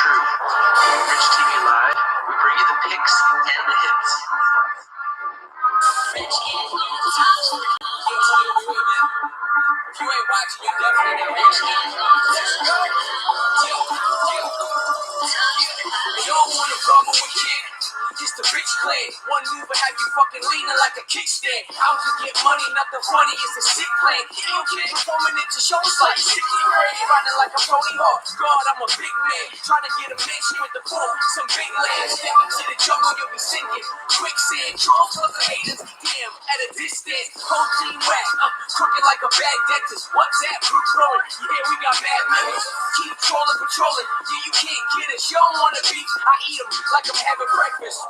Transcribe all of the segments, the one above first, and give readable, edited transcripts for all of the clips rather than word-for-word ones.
true. Rich TV Live, we bring you the picks and the hits. Rich is on the top. If you ain't watching, you definitely know Rich is on the top. You don't want to bubble with kid. It's the rich clan. One move will have you fucking leaning like a kickstand. Out to get money, nothing funny. It's a sick plan. You kid performing it to shows like 60 grand. Riding like a pony hawk. God, I'm a big man. Trying to get a mansion with the pool. Some big land. Stepping to the jungle, you'll be sinking. Quicksand. Trolls for the haters. Damn, at a distance. Whole team whack. Crooked like a bad dentist. What's that? Root throwing. Yeah, we got mad members. Keep trolling, patrolling. Yeah, you can't get us. You don't want to be. I eat them like I'm having breakfast.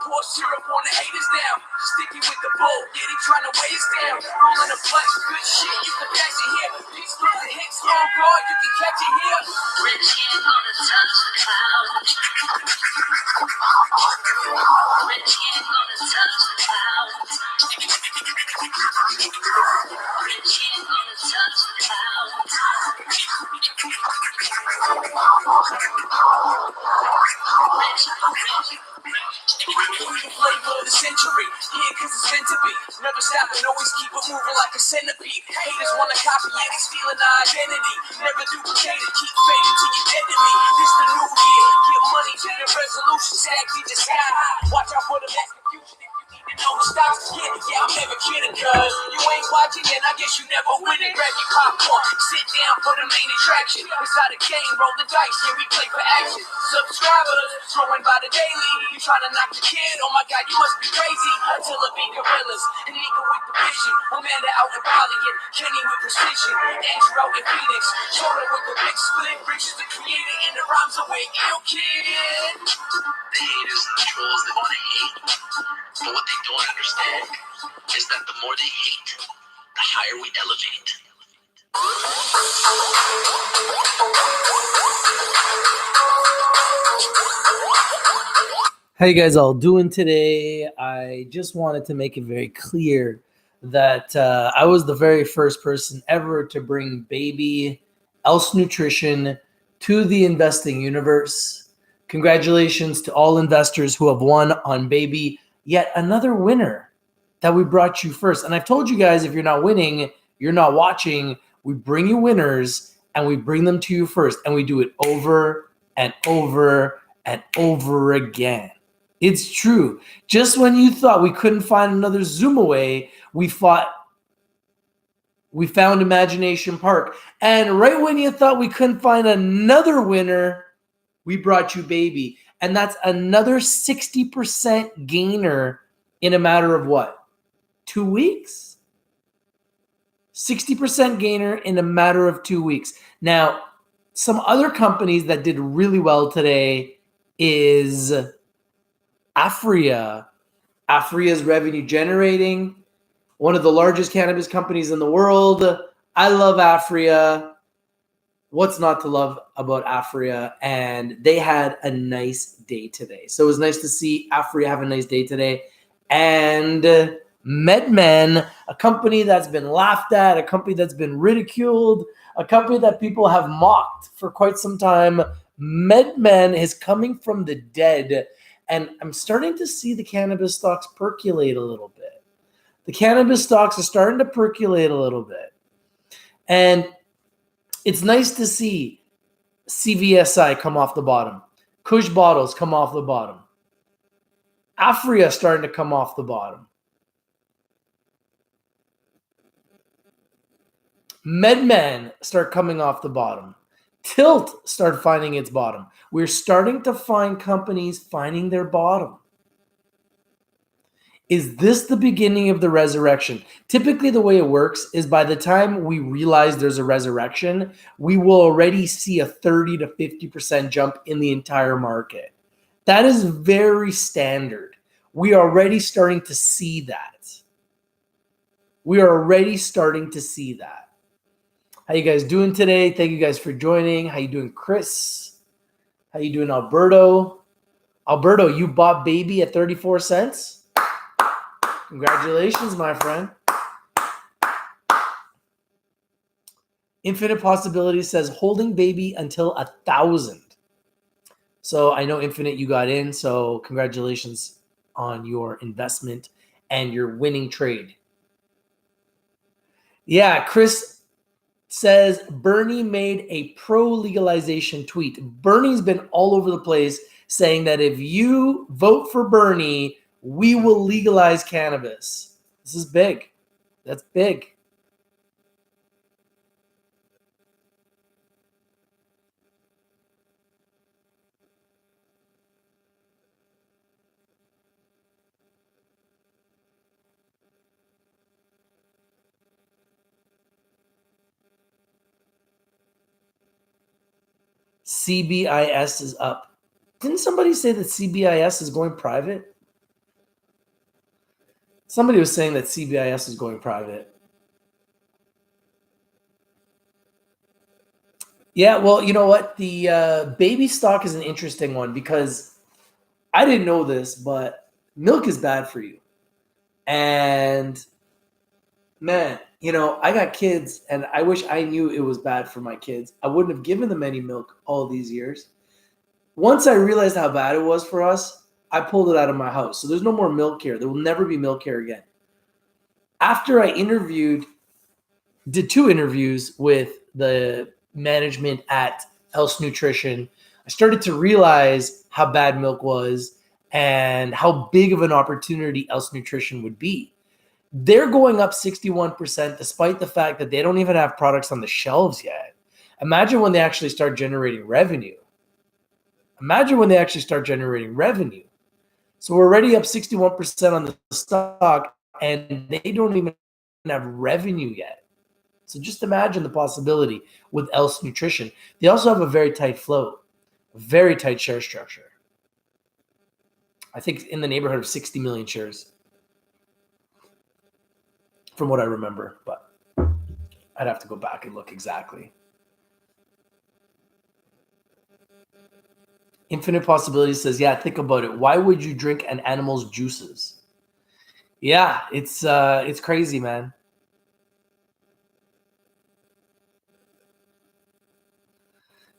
Pour syrup on the haters now. Sticky with the bowl. Yeah, they trying to weigh us down. Rolling a flex. Good shit. You can catch it here. These kids are hits. On guard. You can catch it here. Rich is gonna touch the clouds. Rich is gonna touch the clouds. Rich is gonna touch the clouds. Flavor of the century, yeah, cause it's meant to be. Never stop and always keep it moving like a centipede. Haters wanna copy, yeah, they stealing our identity. Never duplicate it, keep fading till you're dead to me. This the new year, get money to the resolution. Stack me just sky high. Watch out for the mass confusion. If you need to know the stocks, yeah, I'm never kidding, cuz you ain't watching, then I guess you never win it. Grab your popcorn, sit down for the main attraction. Inside the game, roll the dice, yeah, we play for action. Subscribers, throwing by the daily. You trying to knock the kid? Oh my God, you must be crazy. Until it be gorillas, and Nika with the vision. Amanda out in Bali, and Kenny with precision. Andrew out in Phoenix, Jordan with the big split. Rich is the creator, and the rhymes are with you, kid. The haters and the trolls, they wanna hate. But what they don't understand is that the more they hate, the higher we elevate. How you guys all doing today? I just wanted to make it very clear that I was the very first person ever to bring baby else nutrition to the investing universe. Congratulations to all investors who have won on baby. Yet another winner that we brought you first. And I've told you guys, if you're not winning, you're not watching. We bring you winners and we bring them to you first. And we do it over and over and over again. It's true. Just when you thought we couldn't find another Zoom away, we found Imagination Park. And right when you thought we couldn't find another winner, we brought you baby. And that's another 60% gainer in a matter of what? 2 weeks? 60% gainer in a matter of 2 weeks. Now, some other companies that did really well today is Aphria. Aphria is revenue generating, one of the largest cannabis companies in the world. I love Aphria. What's not to love about Aphria? And they had a nice day today. So it was nice to see Aphria have a nice day today. And MedMen, a company that's been laughed at, a company that's been ridiculed, a company that people have mocked for quite some time. MedMen is coming from the dead. And I'm starting to see the cannabis stocks percolate a little bit. The cannabis stocks are starting to percolate a little bit. And it's nice to see CVSI come off the bottom. Kush Bottles come off the bottom. Aphria starting to come off the bottom. MedMen start coming off the bottom. Tilt start finding its bottom. We're starting to find companies finding their bottom. Is this the beginning of the resurrection? Typically, the way it works is by the time we realize there's a resurrection, we will already see a 30 to 50% jump in the entire market. That is very standard. We are already starting to see that. We are already starting to see that. How you guys doing today? Thank you guys for joining. How you doing, Chris? How you doing, Alberto? Alberto, you bought baby at 34 cents? Congratulations, my friend. Infinite Possibilities says holding baby until 1,000. So I know Infinite, you got in. So congratulations on your investment and your winning trade. Yeah, Chris says Bernie made a pro-legalization tweet. Bernie's been all over the place saying that if you vote for Bernie, we will legalize cannabis. This is big. That's big. CBIS is up. Didn't somebody say that CBIS is going private? Somebody was saying that CBIS is going private. Yeah, well, you know what? The baby stock is an interesting one because I didn't know this, but milk is bad for you. And man, I got kids and I wish I knew it was bad for my kids. I wouldn't have given them any milk all these years. Once I realized how bad it was for us, I pulled it out of my house. So there's no more milk here. There will never be milk here again. After I did 2 interviews with the management at Else Nutrition, I started to realize how bad milk was and how big of an opportunity Else Nutrition would be. They're going up 61% despite the fact that they don't even have products on the shelves yet. Imagine when they actually start generating revenue. So we're already up 61% on the stock and they don't even have revenue yet. So just imagine the possibility with Else Nutrition. They also have a very tight float, a very tight share structure. I think in the neighborhood of 60 million shares from what I remember, but I'd have to go back and look exactly. Infinite Possibilities says, yeah, think about it. Why would you drink an animal's juices? Yeah, it's crazy, man.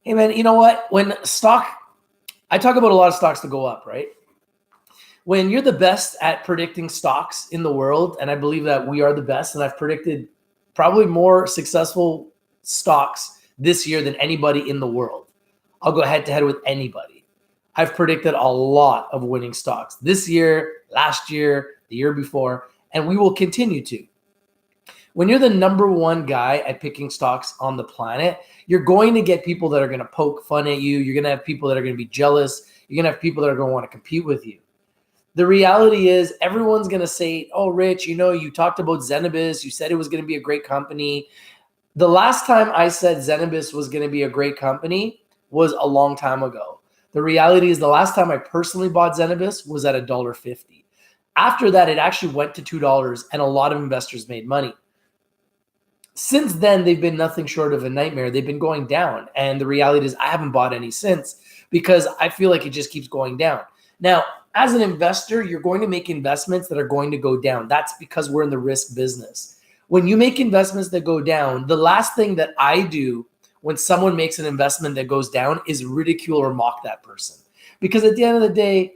Hey, man, you know what? I talk about a lot of stocks to go up, right? When you're the best at predicting stocks in the world, and I believe that we are the best, and I've predicted probably more successful stocks this year than anybody in the world. I'll go head to head with anybody. I've predicted a lot of winning stocks this year, last year, the year before, and we will continue to. When you're the number one guy at picking stocks on the planet, you're going to get people that are going to poke fun at you. You're going to have people that are going to be jealous. You're going to have people that are going to want to compete with you. The reality is everyone's going to say, oh, Rich, you talked about Zenabis. You said it was going to be a great company. The last time I said Zenabis was going to be a great company was a long time ago. The reality is the last time I personally bought Zenabis was at $1.50. After that, it actually went to $2 and a lot of investors made money. Since then, they've been nothing short of a nightmare. They've been going down. And the reality is I haven't bought any since because I feel like it just keeps going down. Now, as an investor, you're going to make investments that are going to go down. That's because we're in the risk business. When you make investments that go down, the last thing that I do when someone makes an investment that goes down is ridicule or mock that person. Because at the end of the day,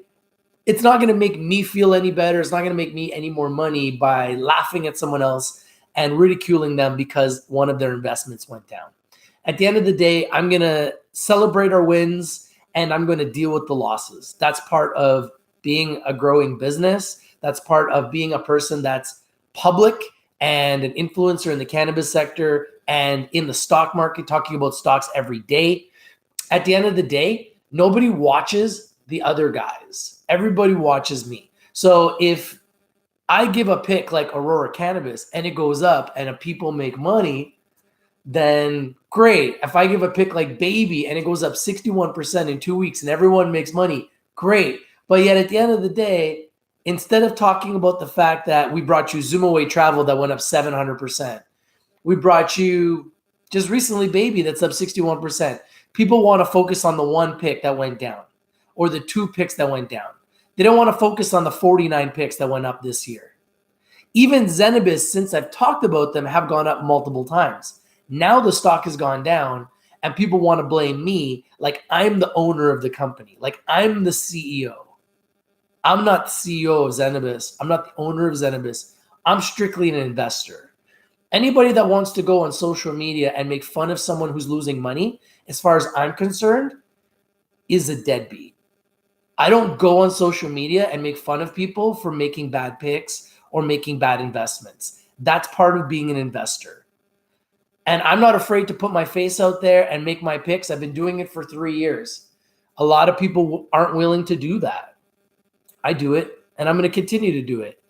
it's not going to make me feel any better. It's not going to make me any more money by laughing at someone else and ridiculing them because one of their investments went down. At the end of the day, I'm going to celebrate our wins and I'm going to deal with the losses. That's part of being a growing business. That's part of being a person that's public and an influencer in the cannabis sector and in the stock market, talking about stocks every day. At the end of the day, nobody watches the other guys. Everybody watches me. So if I give a pick like Aurora Cannabis and it goes up and people make money, then great. If I give a pick like Baby and it goes up 61% in 2 weeks and everyone makes money, great. But yet at the end of the day, instead of talking about the fact that we brought you Zoomaway Travel that went up 700%, we brought you just recently Baby that's up 61%. People want to focus on the one pick that went down or the 2 picks that went down. They don't want to focus on the 49 picks that went up this year. Even Zenabis, since I've talked about them, have gone up multiple times. Now the stock has gone down, And people want to blame me like I'm the owner of the company, like I'm the CEO. I'm not the CEO of Zenabis. I'm not the owner of Zenabis. I'm strictly an investor. Anybody that wants to go on social media and make fun of someone who's losing money, as far as I'm concerned, is a deadbeat. I don't go on social media and make fun of people for making bad picks or making bad investments. That's part of being an investor. And I'm not afraid to put my face out there and make my picks. I've been doing it for 3 years. A lot of people aren't willing to do that. I do it, and I'm going to continue to do it.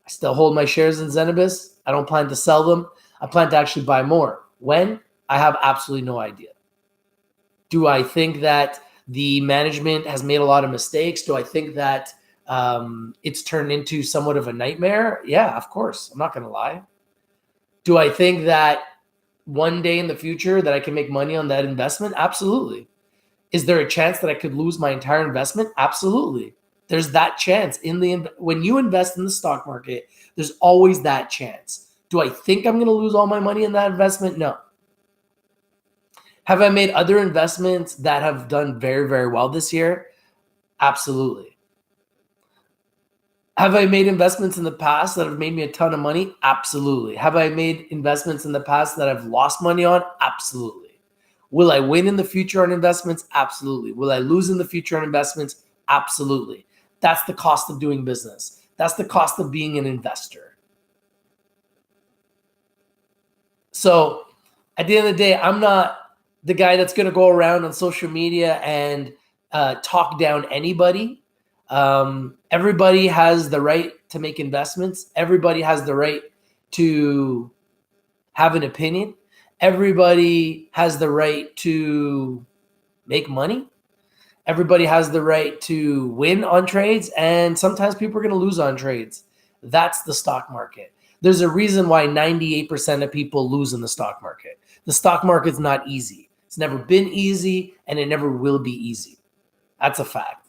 I still hold my shares in Zenabis. I don't plan to sell them. I plan to actually buy more. When? I have absolutely no idea. Do I think that the management has made a lot of mistakes? Do I think that it's turned into somewhat of a nightmare? Yeah, of course. I'm not going to lie. Do I think that one day in the future that I can make money on that investment? Absolutely. Is there a chance that I could lose my entire investment? Absolutely. There's that chance when you invest in the stock market, there's always that chance. Do I think I'm going to lose all my money in that investment? No. Have I made other investments that have done very, very well this year? Absolutely. Have I made investments in the past that have made me a ton of money? Absolutely. Have I made investments in the past that I've lost money on? Absolutely. Will I win in the future on investments? Absolutely. Will I lose in the future on investments? Absolutely. That's the cost of doing business. That's the cost of being an investor. So at the end of the day, I'm not the guy that's going to go around on social media and talk down anybody. Everybody has the right to make investments. Everybody has the right to have an opinion. Everybody has the right to make money. Everybody has the right to win on trades. And sometimes people are going to lose on trades. That's the stock market. There's a reason why 98% of people lose in the stock market. The stock market's not easy. It's never been easy, and it never will be easy. That's a fact.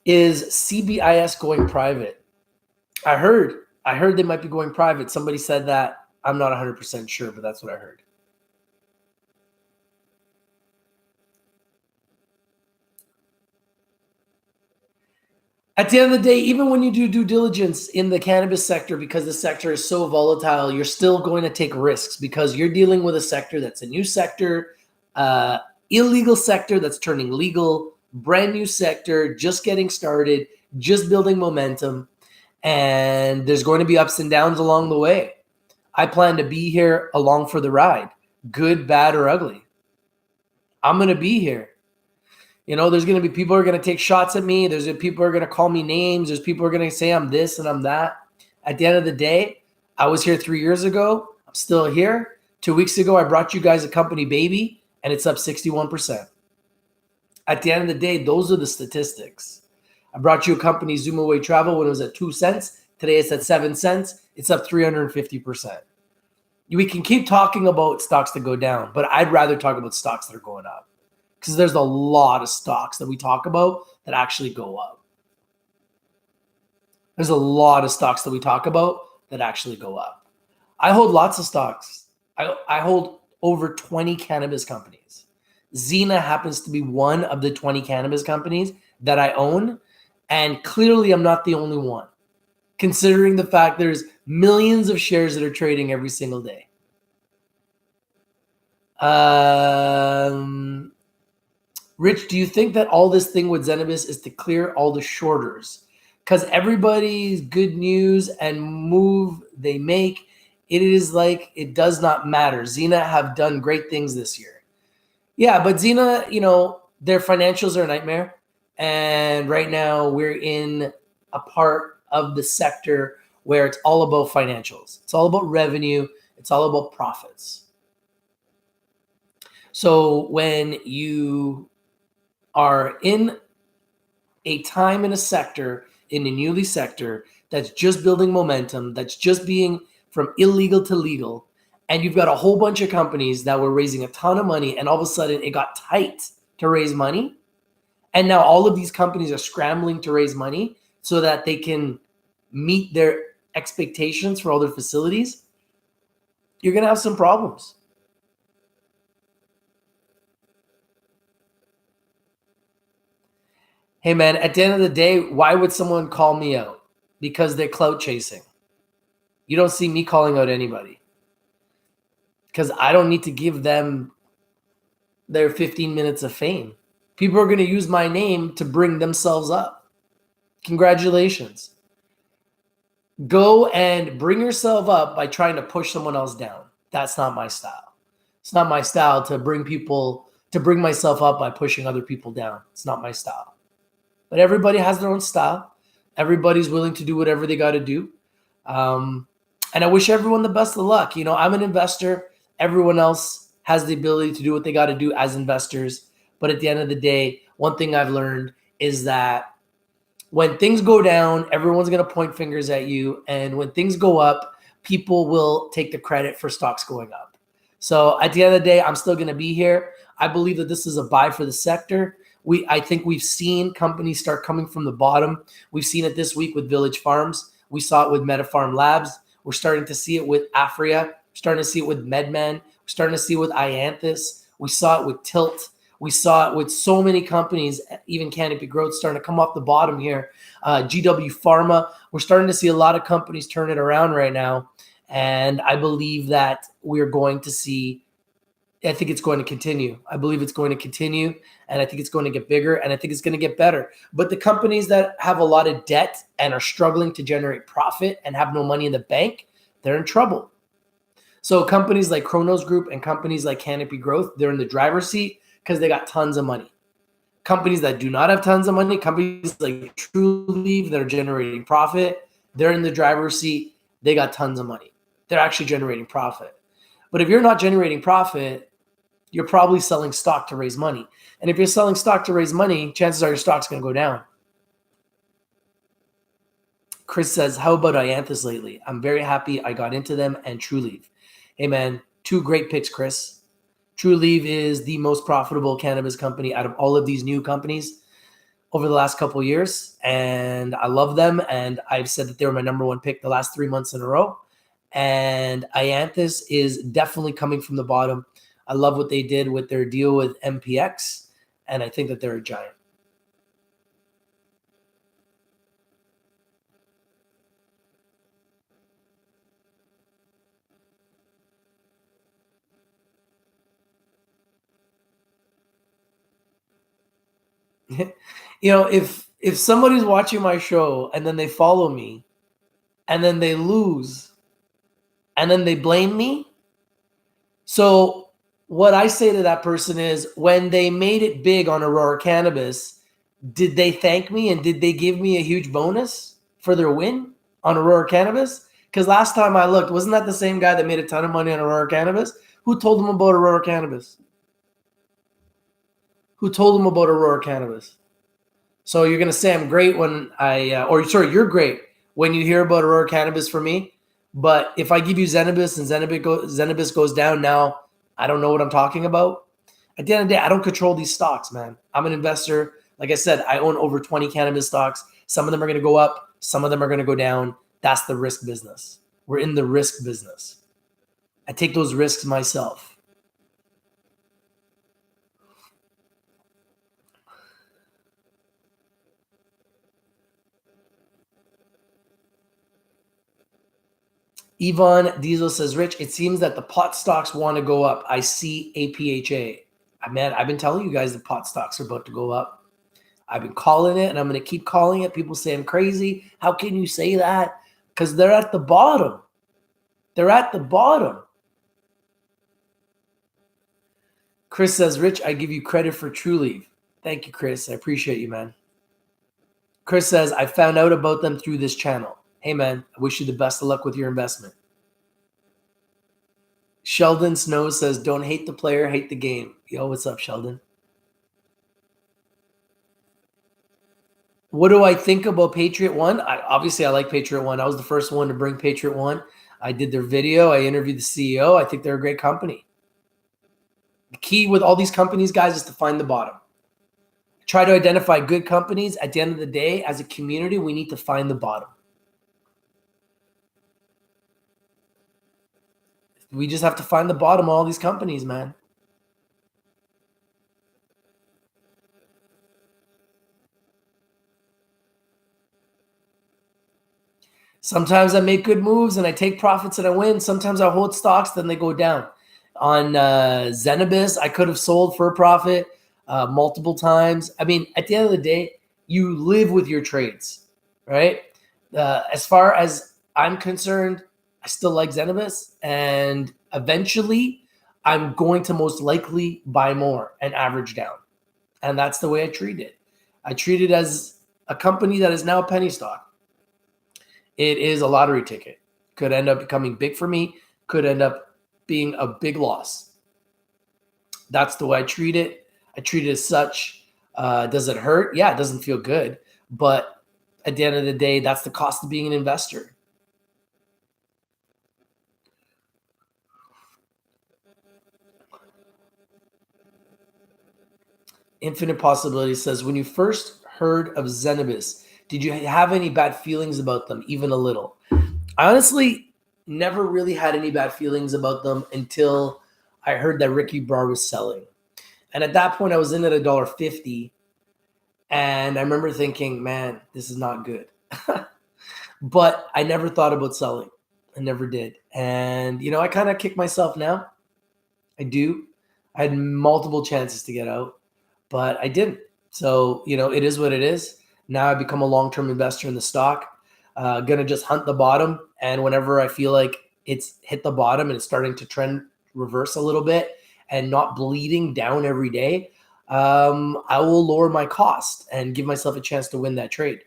Is CBIS going private? I heard they might be going private. Somebody said that. I'm not 100% sure, but that's what I heard. At the end of the day, even when you do due diligence in the cannabis sector, because the sector is so volatile, you're still going to take risks because you're dealing with a sector that's a new sector, illegal sector that's turning legal, brand new sector, just getting started, just building momentum, and there's going to be ups and downs along the way. I plan to be here along for the ride, good, bad, or ugly. I'm going to be here. You know, there's going to be people who are going to take shots at me. There's people who are going to call me names. There's people who are going to say I'm this and I'm that. At the end of the day, I was here 3 years ago. I'm still here. 2 weeks ago, I brought you guys a company baby, and it's up 61%. At the end of the day, those are the statistics. I brought you a company, Zoom Away Travel, when it was at 2 cents. Today, it's at 7 cents. It's up 350%. We can keep talking about stocks that go down, but I'd rather talk about stocks that are going up. Because there's a lot of stocks that we talk about that actually go up. There's a lot of stocks that we talk about that actually go up. I hold lots of stocks. I hold over 20 cannabis companies. Zena happens to be one of the 20 cannabis companies that I own. And clearly I'm not the only one, considering the fact there's millions of shares that are trading every single day. Rich, do you think that all this thing with Zenabis is to clear all the shorters? Because everybody's good news and move they make, it is like it does not matter. Zena have done great things this year. Yeah, but Zena, you know, their financials are a nightmare. And right now we're in a part of the sector where it's all about financials. It's all about revenue. It's all about profits. So when you are in a time in a sector, in a newly sector, that's just building momentum, that's just being from illegal to legal, and you've got a whole bunch of companies that were raising a ton of money, and all of a sudden it got tight to raise money, and now all of these companies are scrambling to raise money so that they can meet their expectations for all their facilities. you're going to have some problems. Hey, man, at the end of the day, why would someone call me out? Because they're clout chasing. You don't see me calling out anybody because I don't need to give them their 15 minutes of fame. People are going to use my name to bring themselves up. Congratulations. Go and bring yourself up by trying to push someone else down. That's not my style. It's not my style to bring myself up by pushing other people down. It's not my style. But everybody has their own style. Everybody's willing to do whatever they got to do. And I wish everyone the best of luck. You know, I'm an investor. Everyone else has the ability to do what they got to do as investors. But at the end of the day, one thing I've learned is that when things go down, everyone's going to point fingers at you. And when things go up, people will take the credit for stocks going up. So at the end of the day, I'm still going to be here. I believe that this is a buy for the sector. I think we've seen companies start coming from the bottom. We've seen it this week with Village Farms. We saw it with MetaPharm Labs. We're starting to see it with Aphria. We're starting to see it with MedMen. We're starting to see it with Ianthus. We saw it with Tilt. We saw it with so many companies, even Canopy Growth starting to come off the bottom here. GW Pharma. We're starting to see a lot of companies turn it around right now. And I believe that we're going to see, I think it's going to continue. I believe it's going to continue, and I think it's going to get bigger, and I think it's going to get better. But the companies that have a lot of debt and are struggling to generate profit and have no money in the bank, they're in trouble. So companies like Kronos Group and companies like Canopy Growth, they're in the driver's seat because they got tons of money. Companies that do not have tons of money, companies like Trulieve that are generating profit, they're in the driver's seat. They got tons of money. They're actually generating profit. But if you're not generating profit, you're probably selling stock to raise money. And if you're selling stock to raise money, chances are your stock's going to go down. Chris says, how about Ianthus lately? I'm very happy I got into them and Trulieve. Hey, man, two great picks, Chris. Trulieve is the most profitable cannabis company out of all of these new companies over the last couple of years. And I love them. And I've said that they were my number one pick the last 3 months in a row. And Ianthus is definitely coming from the bottom. I love what they did with their deal with MPX, and I think that they're a giant. You know, if somebody's watching my show and then they follow me and then they lose and then they blame me, so what I say to that person is, when they made it big on Aurora Cannabis, did they thank me and did they give me a huge bonus for their win on Aurora Cannabis? Because last time I looked, wasn't that the same guy that made a ton of money on Aurora Cannabis? Who told them about Aurora Cannabis? Who told them about Aurora Cannabis? So you're going to say I'm great when you're great when you hear about Aurora Cannabis for me. But if I give you Zenabis and Zenabis goes down now, I don't know what I'm talking about. At the end of the day, I don't control these stocks, man. I'm an investor. Like I said, I own over 20 cannabis stocks. Some of them are going to go up. Some of them are going to go down. That's the risk business. We're in the risk business. I take those risks myself. Yvonne Diesel says, Rich, it seems that the pot stocks want to go up. I see APHA. Man, I've been telling you guys the pot stocks are about to go up. I've been calling it, and I'm going to keep calling it. People say I'm crazy. How can you say that? Because they're at the bottom. They're at the bottom. Chris says, Rich, I give you credit for Trulieve. Thank you, Chris. I appreciate you, man. Chris says, I found out about them through this channel. Hey, man, I wish you the best of luck with your investment. Sheldon Snow says, don't hate the player, hate the game. Yo, what's up, Sheldon? What do I think about Patriot One? Obviously, I like Patriot One. I was the first one to bring Patriot One. I did their video. I interviewed the CEO. I think they're a great company. The key with all these companies, guys, is to find the bottom. Try to identify good companies. At the end of the day, as a community, we need to find the bottom. We just have to find the bottom of all these companies, man. Sometimes I make good moves and I take profits and I win. Sometimes I hold stocks, then they go down. On Zenabis, I could have sold for a profit multiple times. I mean, at the end of the day, you live with your trades, right? As far as I'm concerned, I still like Zenabis, and eventually I'm going to most likely buy more and average down. And that's the way I treat it. I treat it as a company that is now a penny stock. It is a lottery ticket. Could end up becoming big for me, could end up being a big loss. That's the way I treat it. I treat it as such. Does it hurt? Yeah, it doesn't feel good. But at the end of the day, that's the cost of being an investor. Infinite Possibility says, when you first heard of Zenabis, did you have any bad feelings about them, even a little? I honestly never really had any bad feelings about them until I heard that Ricky Barr was selling. And at that point, I was in at $1.50. And I remember thinking, man, this is not good. But I never thought about selling. I never did. And, I kind of kick myself now. I do. I had multiple chances to get out, but I didn't. So, it is what it is. Now I become a long-term investor in the stock. Gonna just hunt the bottom. And whenever I feel like it's hit the bottom and it's starting to trend reverse a little bit and not bleeding down every day, I will lower my cost and give myself a chance to win that trade.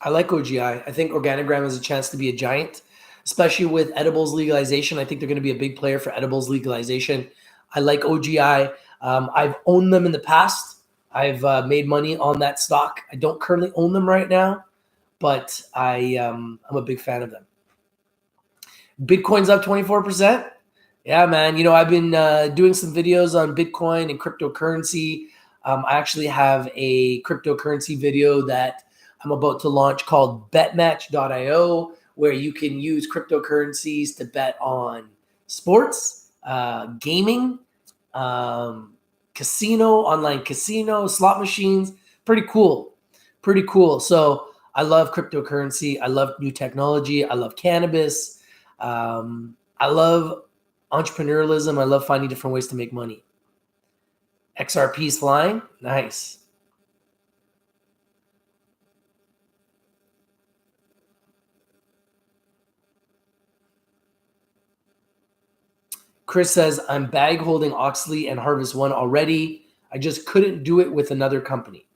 I like OGI. I think Organigram has a chance to be a giant, especially with edibles legalization. I think they're going to be a big player for edibles legalization. I like OGI. I've owned them in the past. I've made money on that stock. I don't currently own them right now, but I'm a big fan of them. Bitcoin's up 24%. Yeah, man. I've been doing some videos on Bitcoin and cryptocurrency. I actually have a cryptocurrency video that I'm about to launch called betmatch.io, where you can use cryptocurrencies to bet on sports, gaming, online casino, slot machines. Pretty cool. Pretty cool. So I love cryptocurrency. I love new technology. I love cannabis. I love entrepreneurialism. I love finding different ways to make money. XRP's flying. Nice. Chris says, I'm bag holding Oxley and Harvest One already. I just couldn't do it with another company.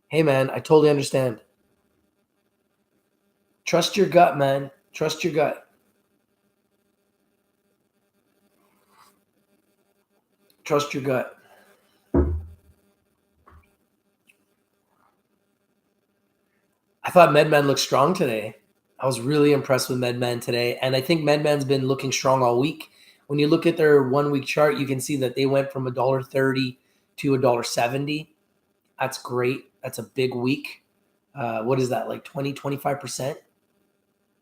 Hey, man, I totally understand. Trust your gut, man. Trust your gut. Trust your gut. I thought MedMen looked strong today. I was really impressed with MedMen today. And I think MedMen's been looking strong all week. When you look at their 1 week chart, you can see that they went from $1.30 to $1.70. That's great. That's a big week. What is that, like 20, 25%?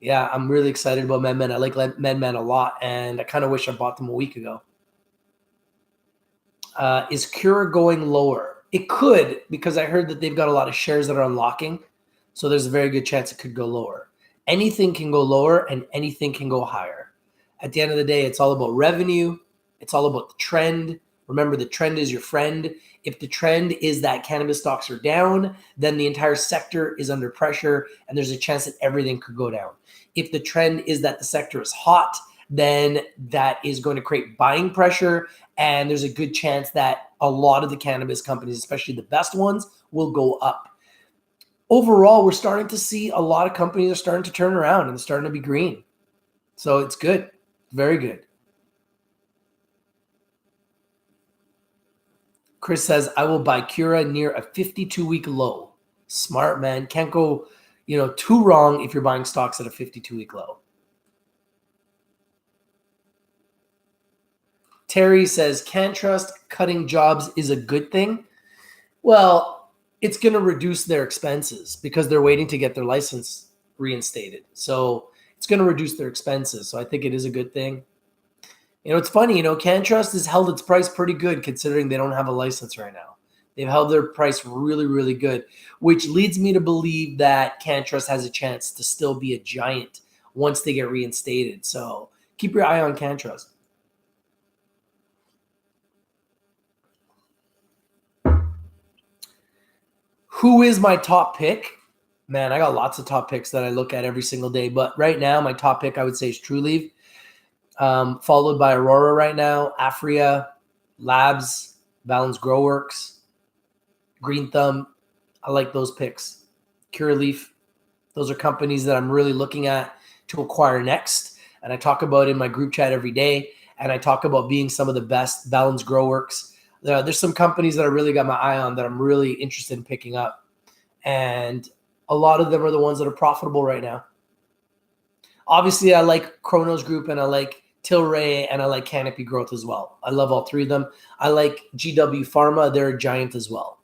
Yeah, I'm really excited about MedMen. I like MedMen a lot, and I kind of wish I bought them a week ago. Is Cura going lower? It could, because I heard that they've got a lot of shares that are unlocking. So there's a very good chance it could go lower. Anything can go lower and anything can go higher. At the end of the day, it's all about revenue. It's all about the trend. Remember, the trend is your friend. If the trend is that cannabis stocks are down, then the entire sector is under pressure and there's a chance that everything could go down. If the trend is that the sector is hot, then that is going to create buying pressure. And there's a good chance that a lot of the cannabis companies, especially the best ones, will go up. Overall, we're starting to see a lot of companies are starting to turn around and starting to be green. So it's good. Very good. Chris says, I will buy Cura near a 52-week low. Smart, man. Can't go, too wrong if you're buying stocks at a 52-week low. Terry says, can't trust cutting jobs is a good thing. Well, it's going to reduce their expenses because they're waiting to get their license reinstated. So it's going to reduce their expenses. So I think it is a good thing. It's funny, CanTrust has held its price pretty good considering they don't have a license right now. They've held their price really, really good, which leads me to believe that CanTrust has a chance to still be a giant once they get reinstated. So keep your eye on CanTrust. Who is my top pick? Man, I got lots of top picks that I look at every single day. But right now, my top pick, I would say, is Trulieve, followed by Aurora right now, Aphria, Labs, Balance Growworks, Green Thumb. I like those picks. Curaleaf. Those are companies that I'm really looking at to acquire next. And I talk about in my group chat every day. And I talk about being some of the best. Balance Growworks. There's some companies that I really got my eye on that I'm really interested in picking up. And a lot of them are the ones that are profitable right now. Obviously, I like Kronos Group and I like Tilray and I like Canopy Growth as well. I love all three of them. I like GW Pharma. They're a giant as well.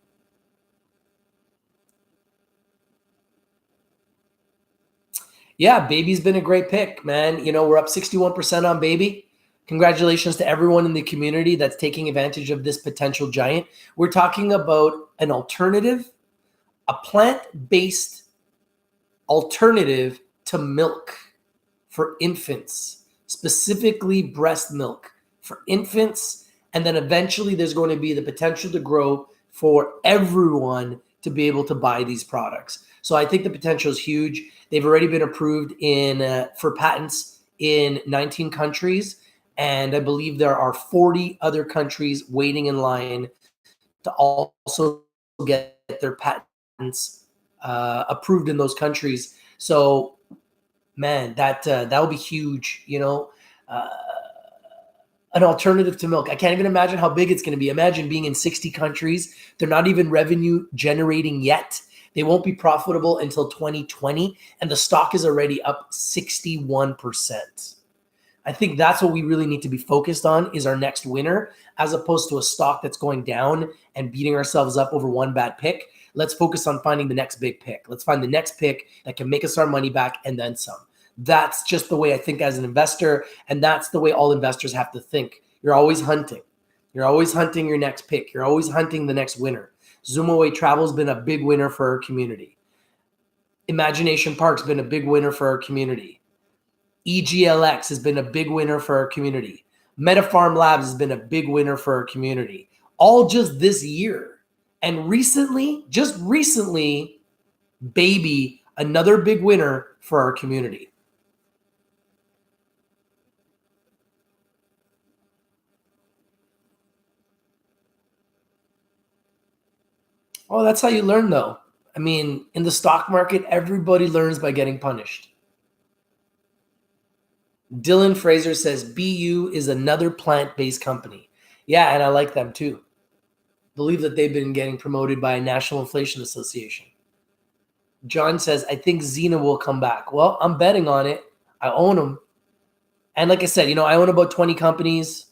Yeah, Baby's been a great pick, man. We're up 61% on Baby. Congratulations to everyone in the community that's taking advantage of this potential giant. We're talking about an alternative, a plant-based alternative to milk for infants, specifically breast milk for infants. And then eventually there's going to be the potential to grow for everyone to be able to buy these products. So I think the potential is huge. They've already been approved for patents in 19 countries. And I believe there are 40 other countries waiting in line to also get their patents approved in those countries. So, man, that will be huge. An alternative to milk. I can't even imagine how big it's going to be. Imagine being in 60 countries. They're not even revenue generating yet. They won't be profitable until 2020, and the stock is already up 61%. I think that's what we really need to be focused on is our next winner, as opposed to a stock that's going down and beating ourselves up over one bad pick. Let's focus on finding the next big pick. Let's find the next pick that can make us our money back and then some. That's just the way I think as an investor, and that's the way all investors have to think. You're always hunting. You're always hunting your next pick. You're always hunting the next winner. Zoomaway Travel has been a big winner for our community. Imagination Park's been a big winner for our community. EGLX has been a big winner for our community. MetaPharm Labs has been a big winner for our community. All just this year. And just recently, Baby, another big winner for our community. Oh, that's how you learn, though. I mean, in the stock market, everybody learns by getting punished. Dylan Fraser says BU is another plant-based company. Yeah, and I like them too. Believe that they've been getting promoted by a National Inflation Association. John says, I think Zena will come back. Well, I'm betting on it. I own them. And like I said, I own about 20 companies.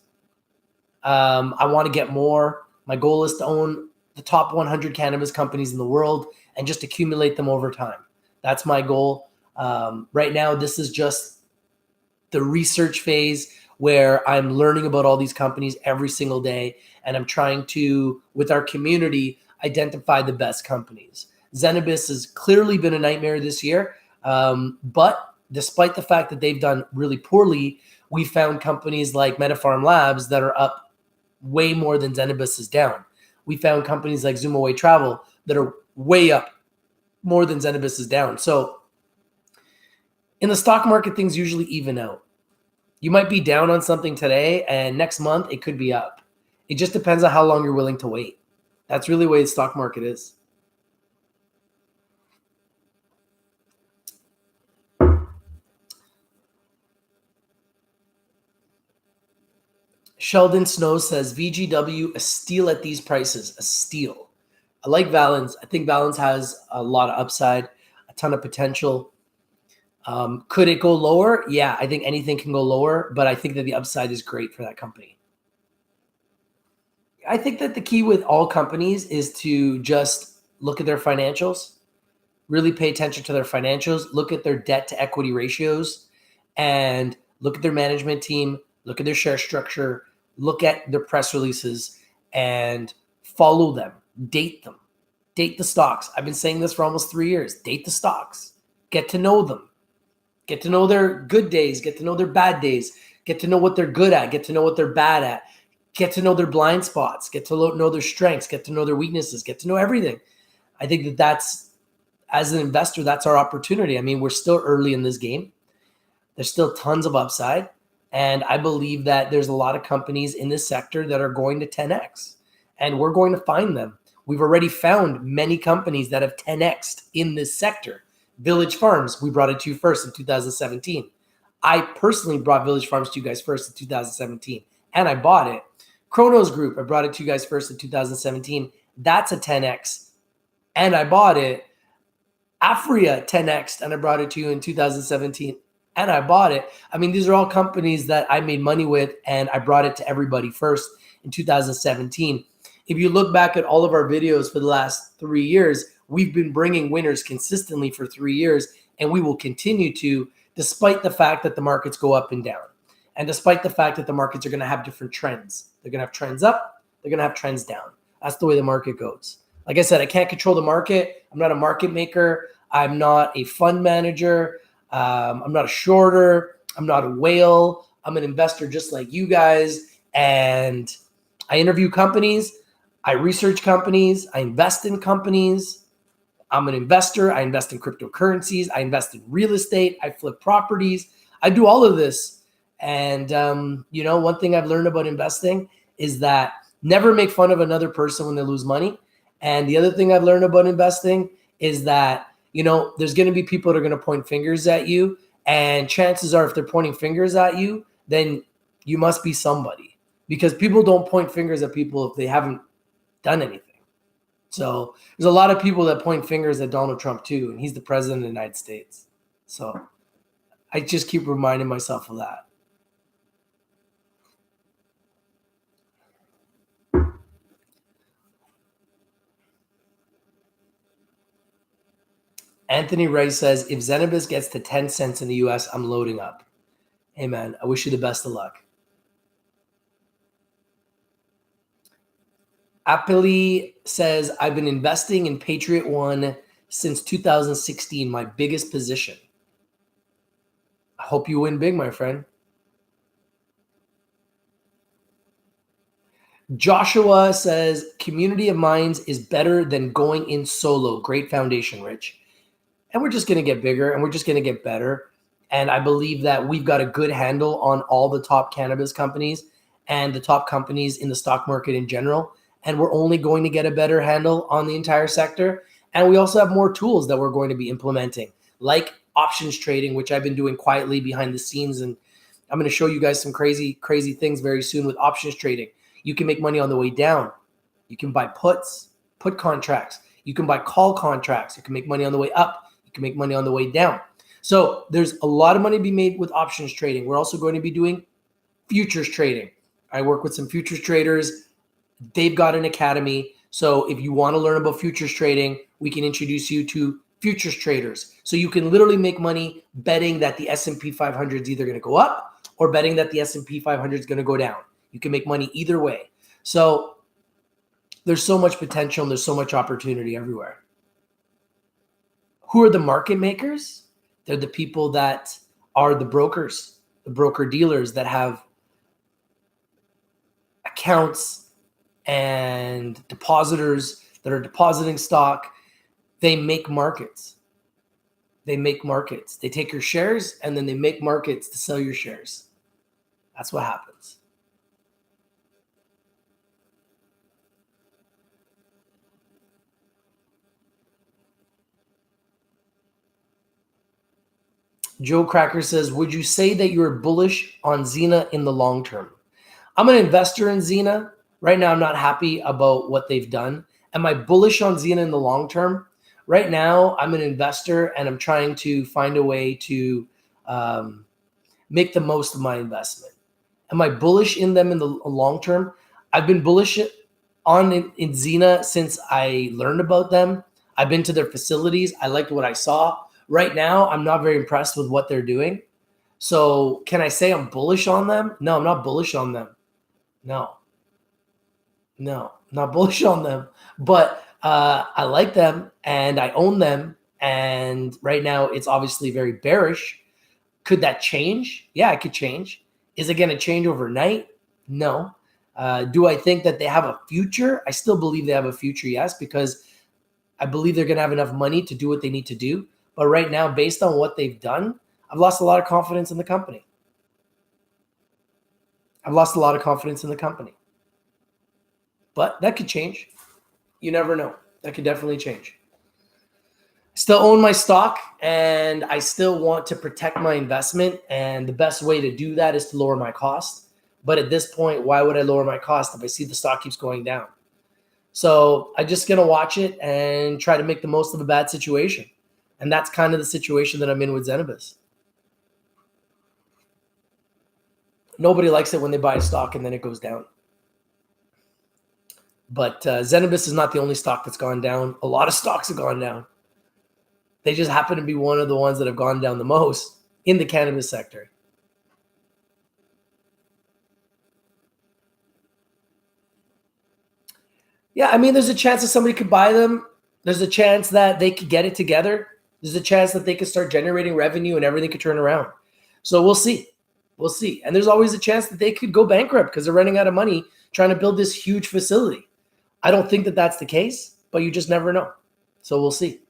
I want to get more. My goal is to own the top 100 cannabis companies in the world and just accumulate them over time. That's my goal. Right now, this is just the research phase where I'm learning about all these companies every single day. And I'm trying to, with our community, identify the best companies. Zenabis has clearly been a nightmare this year. But despite the fact that they've done really poorly, we found companies like MetaPharm Labs that are up way more than Zenabis is down. We found companies like Zoomaway Travel that are way up more than Zenabis is down. So in the stock market, things usually even out. You might be down on something today, and next month it could be up. It just depends on how long you're willing to wait. That's really the way the stock market is. Sheldon Snow says, VGW, a steal at these prices, a steal. I like Valens. I think Valens has a lot of upside, a ton of potential. Could it go lower? Yeah, I think anything can go lower, but I think that the upside is great for that company. I think that the key with all companies is to just look at their financials, really pay attention to their financials, look at their debt to equity ratios, and look at their management team, look at their share structure, look at their press releases, and follow them, date them, date the stocks. I've been saying this for almost 3 years. Date the stocks, get to know them, get to know their good days, get to know their bad days, get to know what they're good at, get to know what they're bad at, get to know their blind spots, get to know their strengths, get to know their weaknesses, get to know everything. I think that that's, as an investor, that's our opportunity. I mean, we're still early in this game. There's still tons of upside. And I believe that there's a lot of companies in this sector that are going to 10X. And we're going to find them. We've already found many companies that have 10X'd in this sector. Village Farms, we brought it to you first in 2017. I personally brought Village Farms to you guys first in 2017. And I bought it. Chronos Group, I brought it to you guys first in 2017. That's a 10X. And I bought it. Afria 10X, and I brought it to you in 2017, and I bought it. I mean, these are all companies that I made money with, and I brought it to everybody first in 2017. If you look back at all of our videos for the last 3 years, we've been bringing winners consistently for 3 years, and we will continue to, despite the fact that the markets go up and down, and despite the fact that the markets are going to have different trends. They're going to have trends up, they're going to have trends down. That's the way the market goes. Like I said, I can't control the market. I'm not a market maker. I'm not a fund manager. I'm not a shorter. I'm not a whale. I'm an investor just like you guys. And I interview companies. I research companies. I invest in companies. I'm an investor. I invest in cryptocurrencies. I invest in real estate. I flip properties. I do all of this. And, one thing I've learned about investing is that never make fun of another person when they lose money. And the other thing I've learned about investing is that, there's going to be people that are going to point fingers at you. And chances are, if they're pointing fingers at you, then you must be somebody, because people don't point fingers at people if they haven't done anything. So there's a lot of people that point fingers at Donald Trump too, and he's the president of the United States. So I just keep reminding myself of that. Anthony Rice says, if Zenabis gets to 10 cents in the US, I'm loading up. Hey, man, I wish you the best of luck. Apili says, I've been investing in Patriot One since 2016, my biggest position. I hope you win big, my friend. Joshua says, community of minds is better than going in solo. Great foundation, Rich. And we're just going to get bigger, and we're just going to get better. And I believe that we've got a good handle on all the top cannabis companies and the top companies in the stock market in general. And we're only going to get a better handle on the entire sector. And we also have more tools that we're going to be implementing, like options trading, which I've been doing quietly behind the scenes. And I'm going to show you guys some crazy, crazy things very soon with options trading. You can make money on the way down. You can buy put contracts. You can buy call contracts. You can make money on the way up. You can make money on the way down. So there's a lot of money to be made with options trading. We're also going to be doing futures trading. I work with some futures traders. They've got an academy. So if you want to learn about futures trading, we can introduce you to futures traders. So you can literally make money betting that the S&P 500 is either going to go up or betting that the S&P 500 is going to go down. You can make money either way. So there's so much potential and there's so much opportunity everywhere. Who are the market makers? They're the people that are the brokers, the broker dealers that have accounts and depositors that are depositing stock. They make markets. They make markets. They take your shares and then they make markets to sell your shares. That's what happens. Joe Cracker says, would you say that you're bullish on Zena in the long term? I'm an investor in Zena. Right now, I'm not happy about what they've done. Am I bullish on Zena in the long term? Right now, I'm an investor and I'm trying to find a way to make the most of my investment. Am I bullish in them in the long term? I've been bullish in Zena since I learned about them. I've been to their facilities. I liked what I saw. Right now, I'm not very impressed with what they're doing. So can I say I'm bullish on them? No, I'm not bullish on them. No, not bullish on them. But I like them and I own them. And right now, it's obviously very bearish. Could that change? Yeah, it could change. Is it going to change overnight? No. Do I think that they have a future? I still believe they have a future, yes, because I believe they're going to have enough money to do what they need to do. But right now, based on what they've done, I've lost a lot of confidence in the company. But that could change. You never know. That could definitely change. Still own my stock and I still want to protect my investment. And the best way to do that is to lower my cost. But at this point, why would I lower my cost if I see the stock keeps going down? So I'm just going to watch it and try to make the most of a bad situation. And that's kind of the situation that I'm in with Zenabis. Nobody likes it when they buy a stock and then it goes down. But Zenabis is not the only stock that's gone down. A lot of stocks have gone down. They just happen to be one of the ones that have gone down the most in the cannabis sector. Yeah, I mean, there's a chance that somebody could buy them. There's a chance that they could get it together. There's a chance that they could start generating revenue and everything could turn around. So we'll see. We'll see. And there's always a chance that they could go bankrupt because they're running out of money trying to build this huge facility. I don't think that that's the case, but you just never know. So we'll see.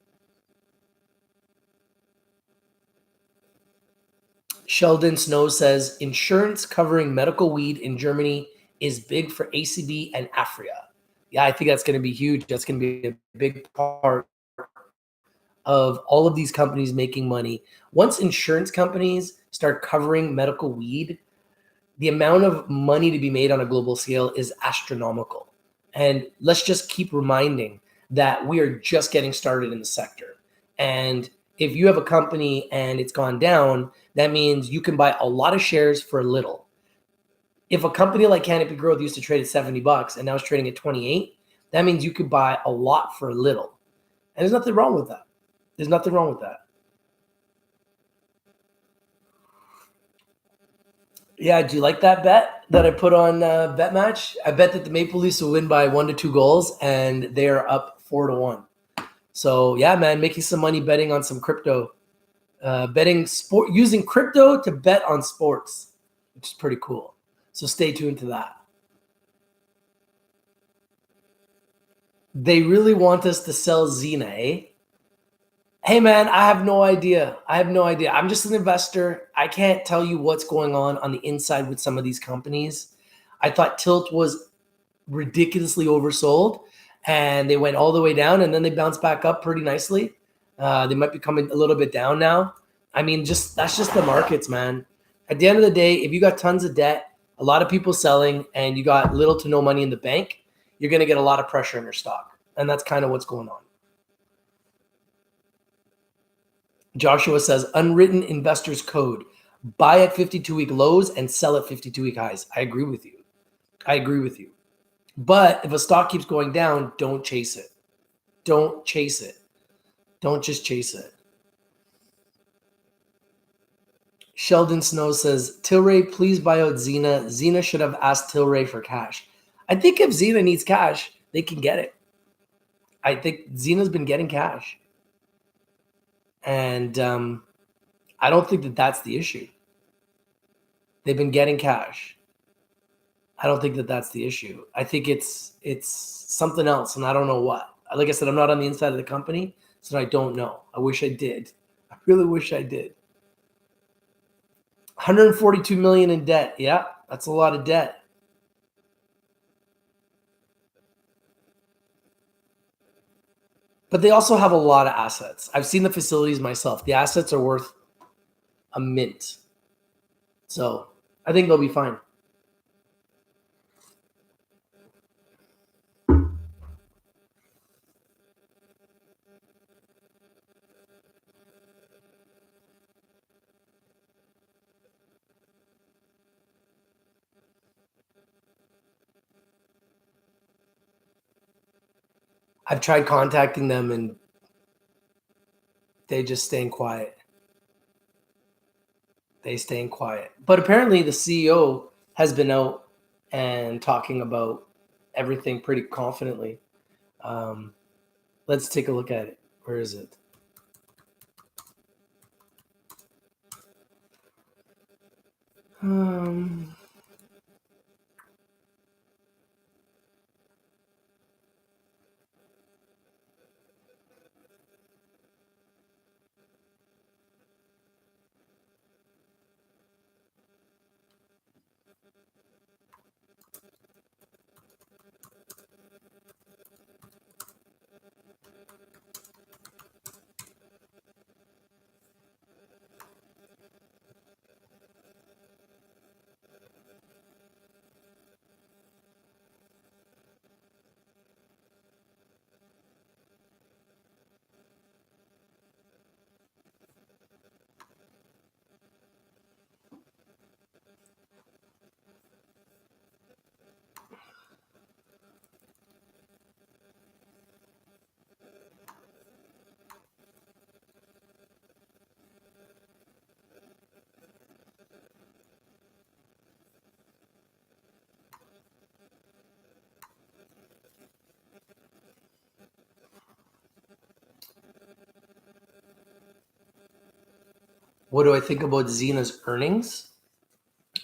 Sheldon Snow says, insurance covering medical weed in Germany is big for ACB and Afria. Yeah, I think that's going to be huge. That's going to be a big part of all of these companies making money. Once insurance companies start covering medical weed, the amount of money to be made on a global scale is astronomical. And let's just keep reminding that we are just getting started in the sector. And if you have a company and it's gone down, that means you can buy a lot of shares for a little. If a company like Canopy Growth used to trade at $70 and now it's trading at 28, that means you could buy a lot for a little. And there's nothing wrong with that. There's nothing wrong with that. Yeah, do you like that bet that I put on Bet Match? I bet that the Maple Leafs will win by 1 to 2 goals, and they are up 4-1. So yeah, man, making some money betting on some crypto, betting sport, using crypto to bet on sports, which is pretty cool. So stay tuned to that. They really want us to sell Zena, eh? Hey man, I have no idea. I'm just an investor. I can't tell you what's going on the inside with some of these companies. I thought Tilt was ridiculously oversold and they went all the way down and then they bounced back up pretty nicely. They might be coming a little bit down now. I mean, that's just the markets, man. At the end of the day, if you got tons of debt, a lot of people selling, and you got little to no money in the bank, you're going to get a lot of pressure in your stock. And that's kind of what's going on. Joshua says, unwritten investors code, buy at 52-week lows and sell at 52-week highs. I agree with you. But if a stock keeps going down, don't chase it. Don't just chase it. Sheldon Snow says, Tilray, please buy out Zena. Zena should have asked Tilray for cash. I think if Zena needs cash, they can get it. I think Zena's been getting cash. And I don't think that that's the issue. They've been getting cash. I don't think that that's the issue. I think it's something else, and I don't know what. Like I said, I'm not on the inside of the company, so I don't know. I wish I did. I really wish I did. 142 million in debt. Yeah, that's a lot of debt. But they also have a lot of assets. I've seen the facilities myself. The assets are worth a mint. So I think they'll be fine. I've tried contacting them and They just staying quiet. They staying quiet. But apparently the CEO has been out and talking about everything pretty confidently. Let's take a look at it. Where is it? What do I think about Zena's earnings?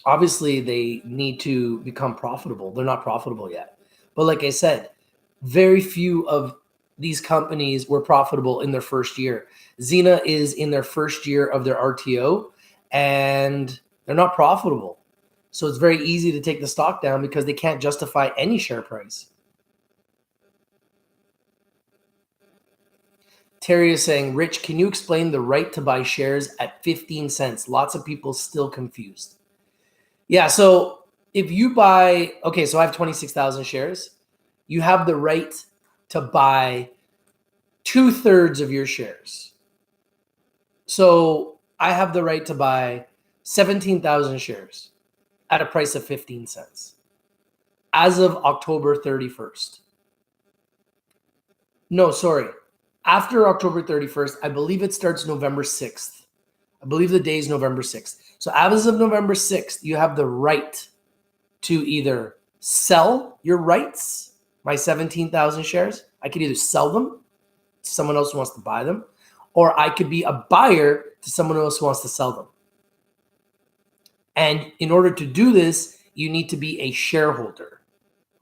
Obviously, they need to become profitable. They're not profitable yet. But like I said, very few of these companies were profitable in their first year. Zena is in their first year of their RTO, and they're not profitable. So it's very easy to take the stock down because they can't justify any share price. Terry is saying, Rich, can you explain the right to buy shares at 15 cents? Lots of people still confused. Yeah, so if you buy, okay, so I have 26,000 shares. You have the right to buy 2/3 of your shares. So I have the right to buy 17,000 shares at a price of 15 cents as of October 31st. No, sorry. After October 31st, I believe it starts November 6th. I believe the day is November 6th. So as of November 6th, you have the right to either sell your rights, my 17,000 shares. I could either sell them to someone else who wants to buy them, or I could be a buyer to someone else who wants to sell them. And in order to do this, you need to be a shareholder.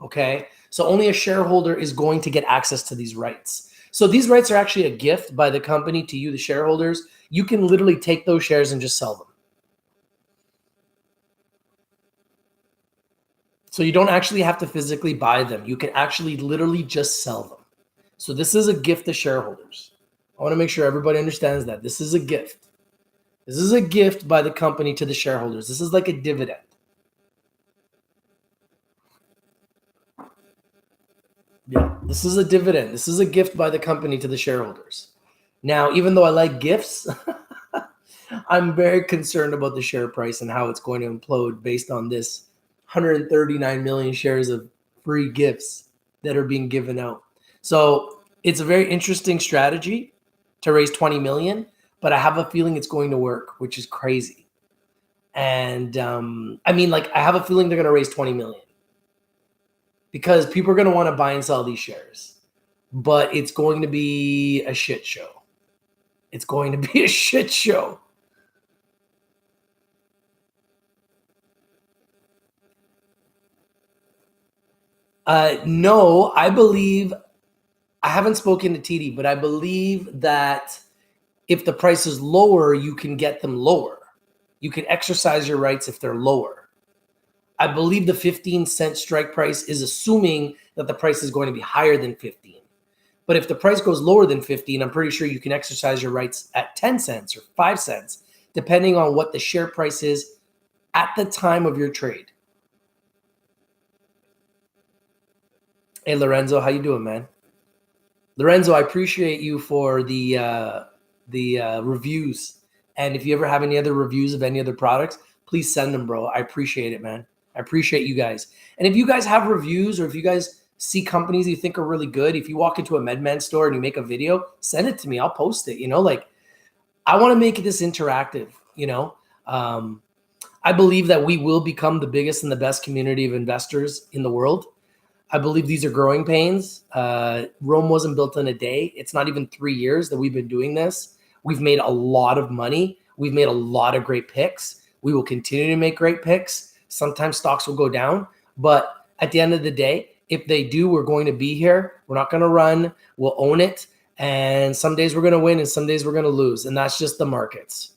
Okay? So only a shareholder is going to get access to these rights. So these rights are actually a gift by the company to you, the shareholders. You can literally take those shares and just sell them. So you don't actually have to physically buy them. You can actually literally just sell them. So this is a gift to shareholders. I want to make sure everybody understands that. This is a gift. This is a gift by the company to the shareholders. This is like a dividend. Yeah, this is a dividend. This is a gift by the company to the shareholders. Now, even though I like gifts, I'm very concerned about the share price and how it's going to implode based on this 139 million shares of free gifts that are being given out. So it's a very interesting strategy to raise 20 million, but I have a feeling it's going to work, which is crazy. And I have a feeling they're going to raise 20 million. Because people are going to want to buy and sell these shares. But it's going to be a shit show. It's going to be a shit show. No, I believe, I haven't spoken to TD, but I believe that if the price is lower, you can get them lower. You can exercise your rights if they're lower. I believe the 15-cent strike price is assuming that the price is going to be higher than 15. But if the price goes lower than 15, I'm pretty sure you can exercise your rights at 10 cents or 5 cents, depending on what the share price is at the time of your trade. Hey, Lorenzo, how you doing, man? Lorenzo, I appreciate you for the reviews. And if you ever have any other reviews of any other products, please send them, bro. I appreciate it, man. I appreciate you guys. And if you guys have reviews or if you guys see companies you think are really good, if you walk into a MedMan store and you make a video, send it to me. I'll post it. I want to make this interactive, I believe that we will become the biggest and the best community of investors in the world. I believe these are growing pains. Rome wasn't built in a day. It's not even 3 years that we've been doing this. We've made a lot of money. We've made a lot of great picks. We will continue to make great picks. Sometimes stocks will go down, but at the end of the day, if they do, we're going to be here. We're not going to run. We'll own it. And some days we're going to win and some days we're going to lose. And that's just the markets.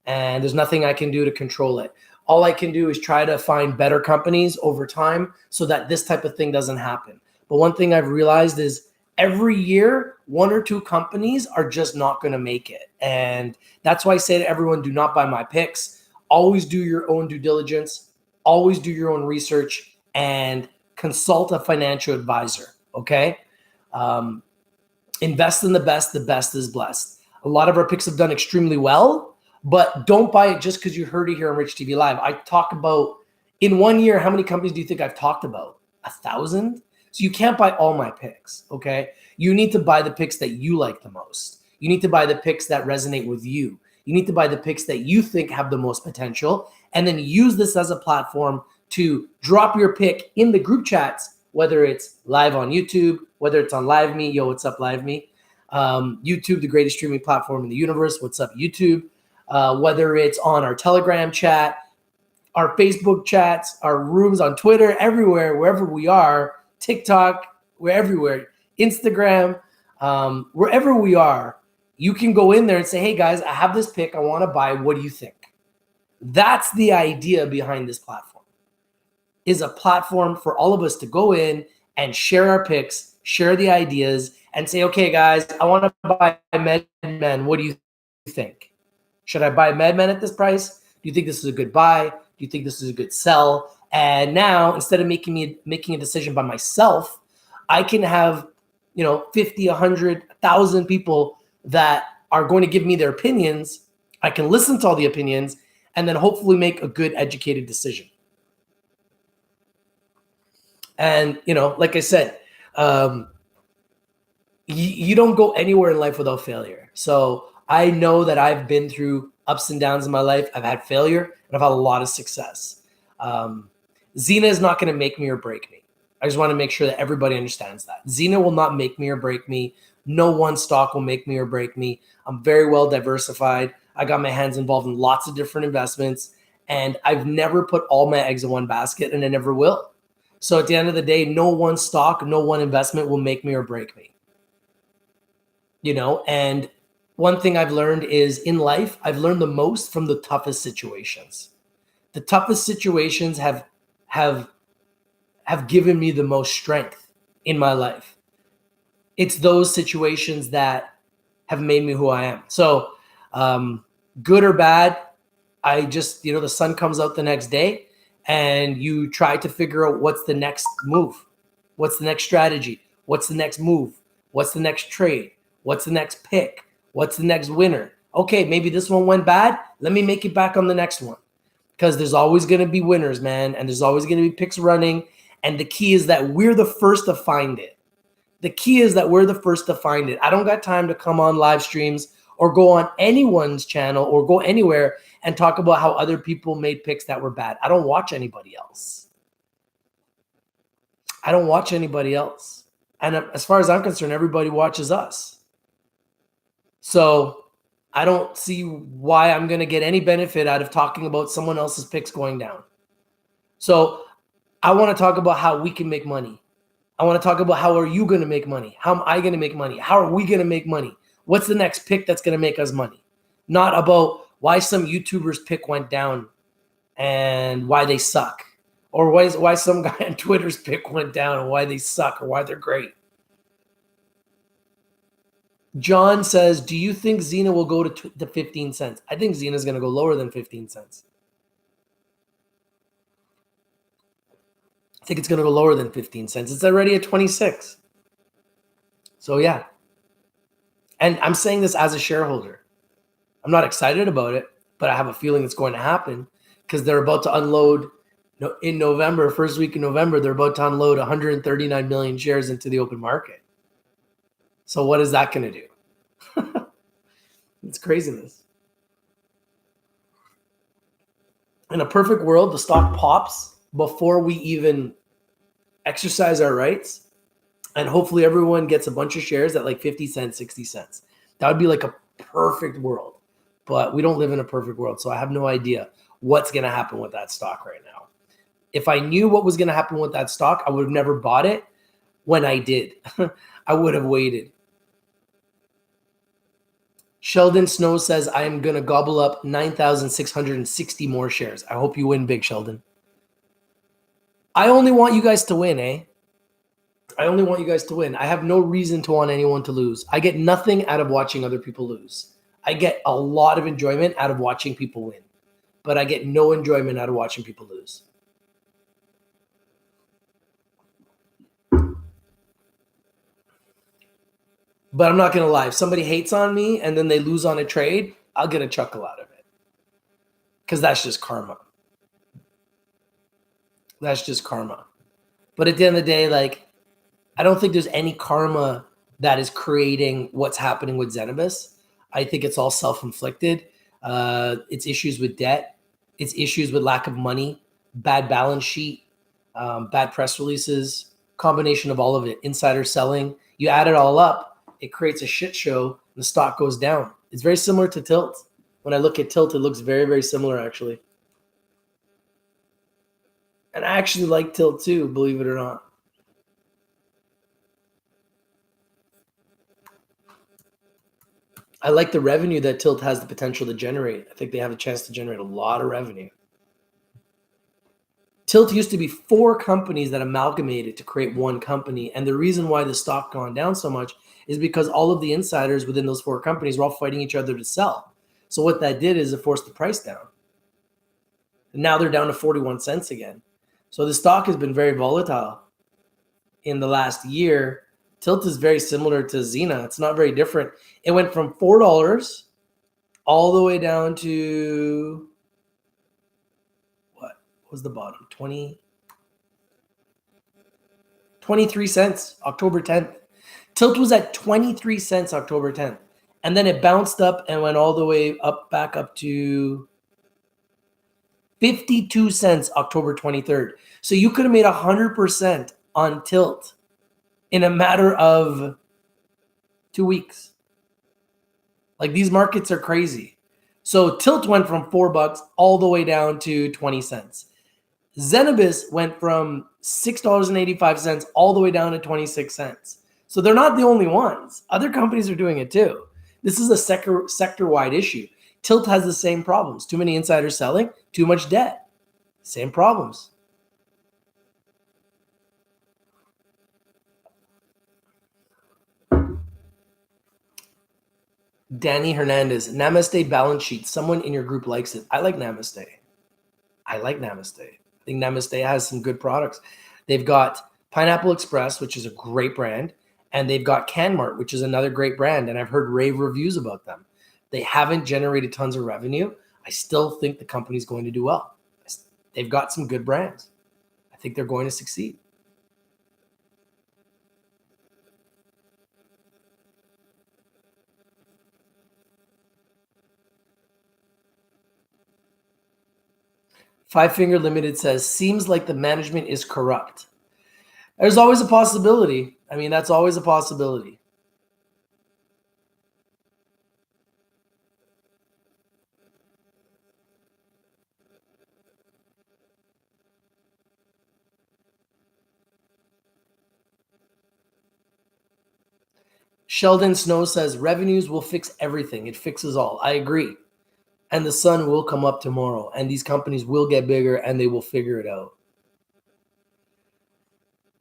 And there's nothing I can do to control it. All I can do is try to find better companies over time so that this type of thing doesn't happen. But one thing I've realized is every year, 1 or 2 companies are just not going to make it. And that's why I say to everyone, do not buy my picks. Always do your own due diligence. Always do your own research and consult a financial advisor. Okay. Invest in the best is blessed. A lot of our picks have done extremely well, but don't buy it just because you heard it here on Rich TV Live. I talk about, in 1 year, how many companies do you think I've talked about? 1,000? So you can't buy all my picks, okay? You need to buy the picks that you like the most. You need to buy the picks that resonate with you. You need to buy the picks that you think have the most potential, and then use this as a platform to drop your pick in the group chats, whether it's live on YouTube, whether it's on Live Me. Yo, what's up, Live Me? YouTube, the greatest streaming platform in the universe. What's up, YouTube? Whether it's on our Telegram chat, our Facebook chats, our rooms on Twitter, everywhere, wherever we are, TikTok, we're everywhere, Instagram, wherever we are, you can go in there and say, hey guys, I have this pick I want to buy. What do you think? That's the idea behind this platform, is a platform for all of us to go in and share our picks, share the ideas, and say, okay guys, I want to buy MedMen. What do you think? Should I buy MedMen at this price? Do you think this is a good buy? Do you think this is a good sell? And now, instead of making a decision by myself, I can have 50, 100, 1,000 people that are going to give me their opinions. I can listen to all the opinions and then hopefully make a good educated decision. And like I said, you don't go anywhere in life without failure. So I know that I've been through ups and downs in my life. I've had failure and I've had a lot of success. Zena is not going to make me or break me. I just want to make sure that everybody understands that. Zena will not make me or break me. No one stock will make me or break me. I'm very well diversified. I got my hands involved in lots of different investments, and I've never put all my eggs in one basket, and I never will. So at the end of the day, no one stock, no one investment will make me or break me. And one thing I've learned is in life, I've learned the most from the toughest situations. The toughest situations have given me the most strength in my life. It's those situations that have made me who I am. So good or bad, I just, the sun comes out the next day and you try to figure out what's the next move. What's the next strategy? What's the next move? What's the next trade? What's the next pick? What's the next winner? Okay, maybe this one went bad. Let me make it back on the next one. Because there's always going to be winners, man. And there's always going to be picks running. And the key is that we're the first to find it. The key is that we're the first to find it. I don't got time to come on live streams or go on anyone's channel or go anywhere and talk about how other people made picks that were bad. I don't watch anybody else. I don't watch anybody else. And as far as I'm concerned, everybody watches us. So I don't see why I'm going to get any benefit out of talking about someone else's picks going down. So I want to talk about how we can make money. I want to talk about how are you going to make money? How am I going to make money? How are we going to make money? What's the next pick that's going to make us money? Not about why some YouTuber's pick went down and why they suck. Or why some guy on Twitter's pick went down and why they suck or why they're great. John says, do you think Zena will go to 15 cents? I think Zena's going to go lower than 15 cents. I think it's going to go lower than 15 cents. It's already at 26. So, yeah. And I'm saying this as a shareholder. I'm not excited about it, but I have a feeling it's going to happen because they're about to unload in November, first week in November, they're about to unload 139 million shares into the open market. So what is that going to do? It's craziness. In a perfect world, the stock pops before we even exercise our rights, and hopefully everyone gets a bunch of shares at like 50 cents, 60 cents. That would be like a perfect world. But we don't live in a perfect world, so I have no idea what's going to happen with that stock right now. If I knew what was going to happen with that stock, I would have never bought it when I did. I would have waited. Sheldon Snow says, I am going to gobble up 9,660 more shares. I hope you win big, Sheldon. I only want you guys to win, eh? I only want you guys to win. I have no reason to want anyone to lose. I get nothing out of watching other people lose. I get a lot of enjoyment out of watching people win, but I get no enjoyment out of watching people lose. But I'm not going to lie. If somebody hates on me and then they lose on a trade, I'll get a chuckle out of it. Because that's just karma. That's just karma. But at the end of the day, like, I don't think there's any karma that is creating what's happening with Zenabis. I think it's all self-inflicted. It's issues with debt. It's issues with lack of money, bad balance sheet, bad press releases, combination of all of it, insider selling. You add it all up, it creates a shit show, and the stock goes down. It's very similar to Tilt. When I look at Tilt, it looks very, very similar, actually. And I actually like Tilt too, believe it or not. I like the revenue that Tilt has the potential to generate. I think they have a chance to generate a lot of revenue. Tilt used to be 4 companies that amalgamated to create one company. And the reason why the stock gone down so much is because all of the insiders within those 4 companies were all fighting each other to sell. So what that did is it forced the price down. And now they're down to 41 cents again. So the stock has been very volatile in the last year. Tilt is very similar to Zena. It's not very different. It went from $4 all the way down to what was the bottom? 23 cents October 10th. Tilt was at 23 cents October 10th. And then it bounced up and went all the way up, back up to 52 cents October 23rd. So you could have made 100% on Tilt in a matter of 2 weeks. Like, these markets are crazy. So Tilt went from $4 all the way down to 20 cents. Zenabis went from $6.85 all the way down to 26 cents. So they're not the only ones. Other companies are doing it too. This is a sector-wide issue. Tilt has the same problems. Too many insiders selling, too much debt. Same problems. Danny Hernandez, Namaste balance sheet. Someone in your group likes it. I like Namaste. I think Namaste has some good products. They've got Pineapple Express, which is a great brand, and they've got CanMart, which is another great brand, and I've heard rave reviews about them. They haven't generated tons of revenue. I still think the company's going to do well. They've got some good brands. I think they're going to succeed. Five Finger Limited says, seems like the management is corrupt. There's always a possibility. I mean, that's always a possibility. Sheldon Snow says, revenues will fix everything. It fixes all. I agree. And the sun will come up tomorrow, and these companies will get bigger, and they will figure it out.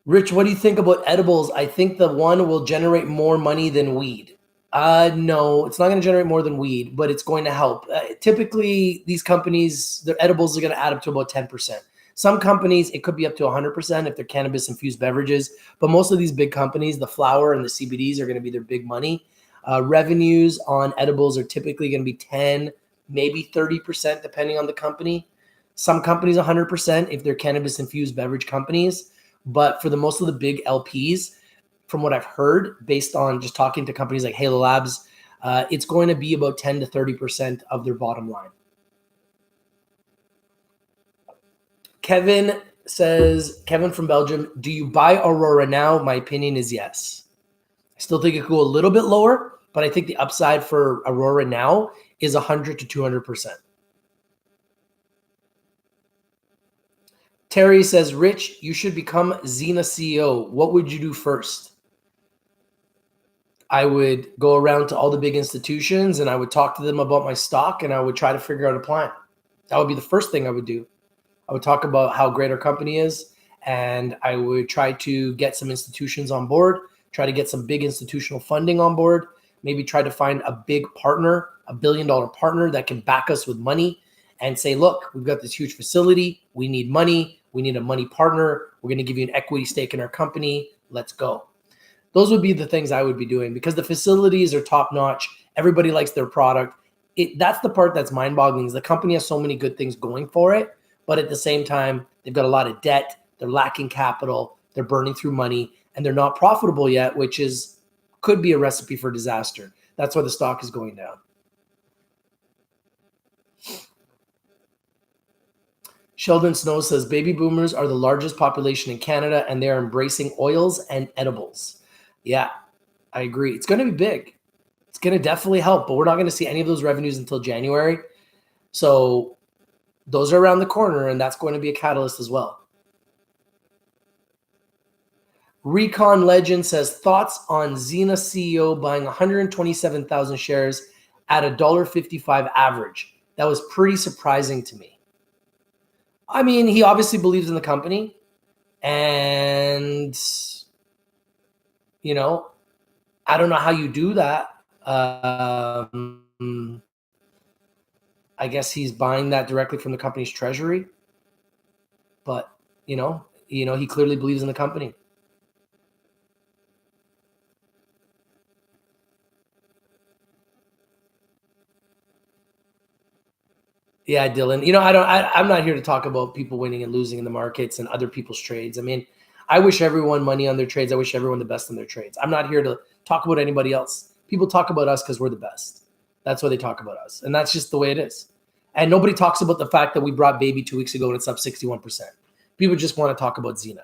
Rich, what do you think about edibles? I think the one will generate more money than weed. No, it's not going to generate more than weed, but it's going to help. Typically, these companies, their edibles are going to add up to about 10%. Some companies, it could be up to 100% if they're cannabis-infused beverages. But most of these big companies, the flower and the CBDs are going to be their big money. Revenues on edibles are typically going to be 10, maybe 30%, depending on the company. Some companies, 100% if they're cannabis-infused beverage companies. But for the most of the big LPs, from what I've heard, based on just talking to companies like Halo Labs, it's going to be about 10 to 30% of their bottom line. Kevin from Belgium, do you buy Aurora now? My opinion is yes. I still think it could go a little bit lower, but I think the upside for Aurora now is 100 to 200%. Terry says, Rich, you should become Zena CEO. What would you do first? I would go around to all the big institutions and I would talk to them about my stock and I would try to figure out a plan. That would be the first thing I would do. I would talk about how great our company is and I would try to get some institutions on board, try to get some big institutional funding on board, maybe try to find a big partner, a $1 billion partner that can back us with money and say, look, we've got this huge facility. We need money. We need a money partner. We're going to give you an equity stake in our company. Let's go. Those would be the things I would be doing because the facilities are top notch. Everybody likes their product. That's the part that's mind boggling is the company has so many good things going for it. But at the same time, they've got a lot of debt. They're lacking capital. They're burning through money and they're not profitable yet, which could be a recipe for disaster. That's why the stock is going down. Sheldon Snow says, baby boomers are the largest population in Canada and they are embracing oils and edibles. Yeah, I agree. It's going to be big. It's going to definitely help, but we're not going to see any of those revenues until January. So those are around the corner and that's going to be a catalyst as well. Recon Legend says, thoughts on Zena CEO buying 127,000 shares at $1.55 average. That was pretty surprising to me. I mean, he obviously believes in the company and, you know, I don't know how you do that. I guess he's buying that directly from the company's treasury, but you know, he clearly believes in the company. Yeah, Dylan. You know, I'm not here to talk about people winning and losing in the markets and other people's trades. I mean, I wish everyone money on their trades. I wish everyone the best on their trades. I'm not here to talk about anybody else. People talk about us because we're the best. That's why they talk about us. And that's just the way it is. And nobody talks about the fact that we brought Baby 2 weeks ago and it's up 61%. People just want to talk about Zena.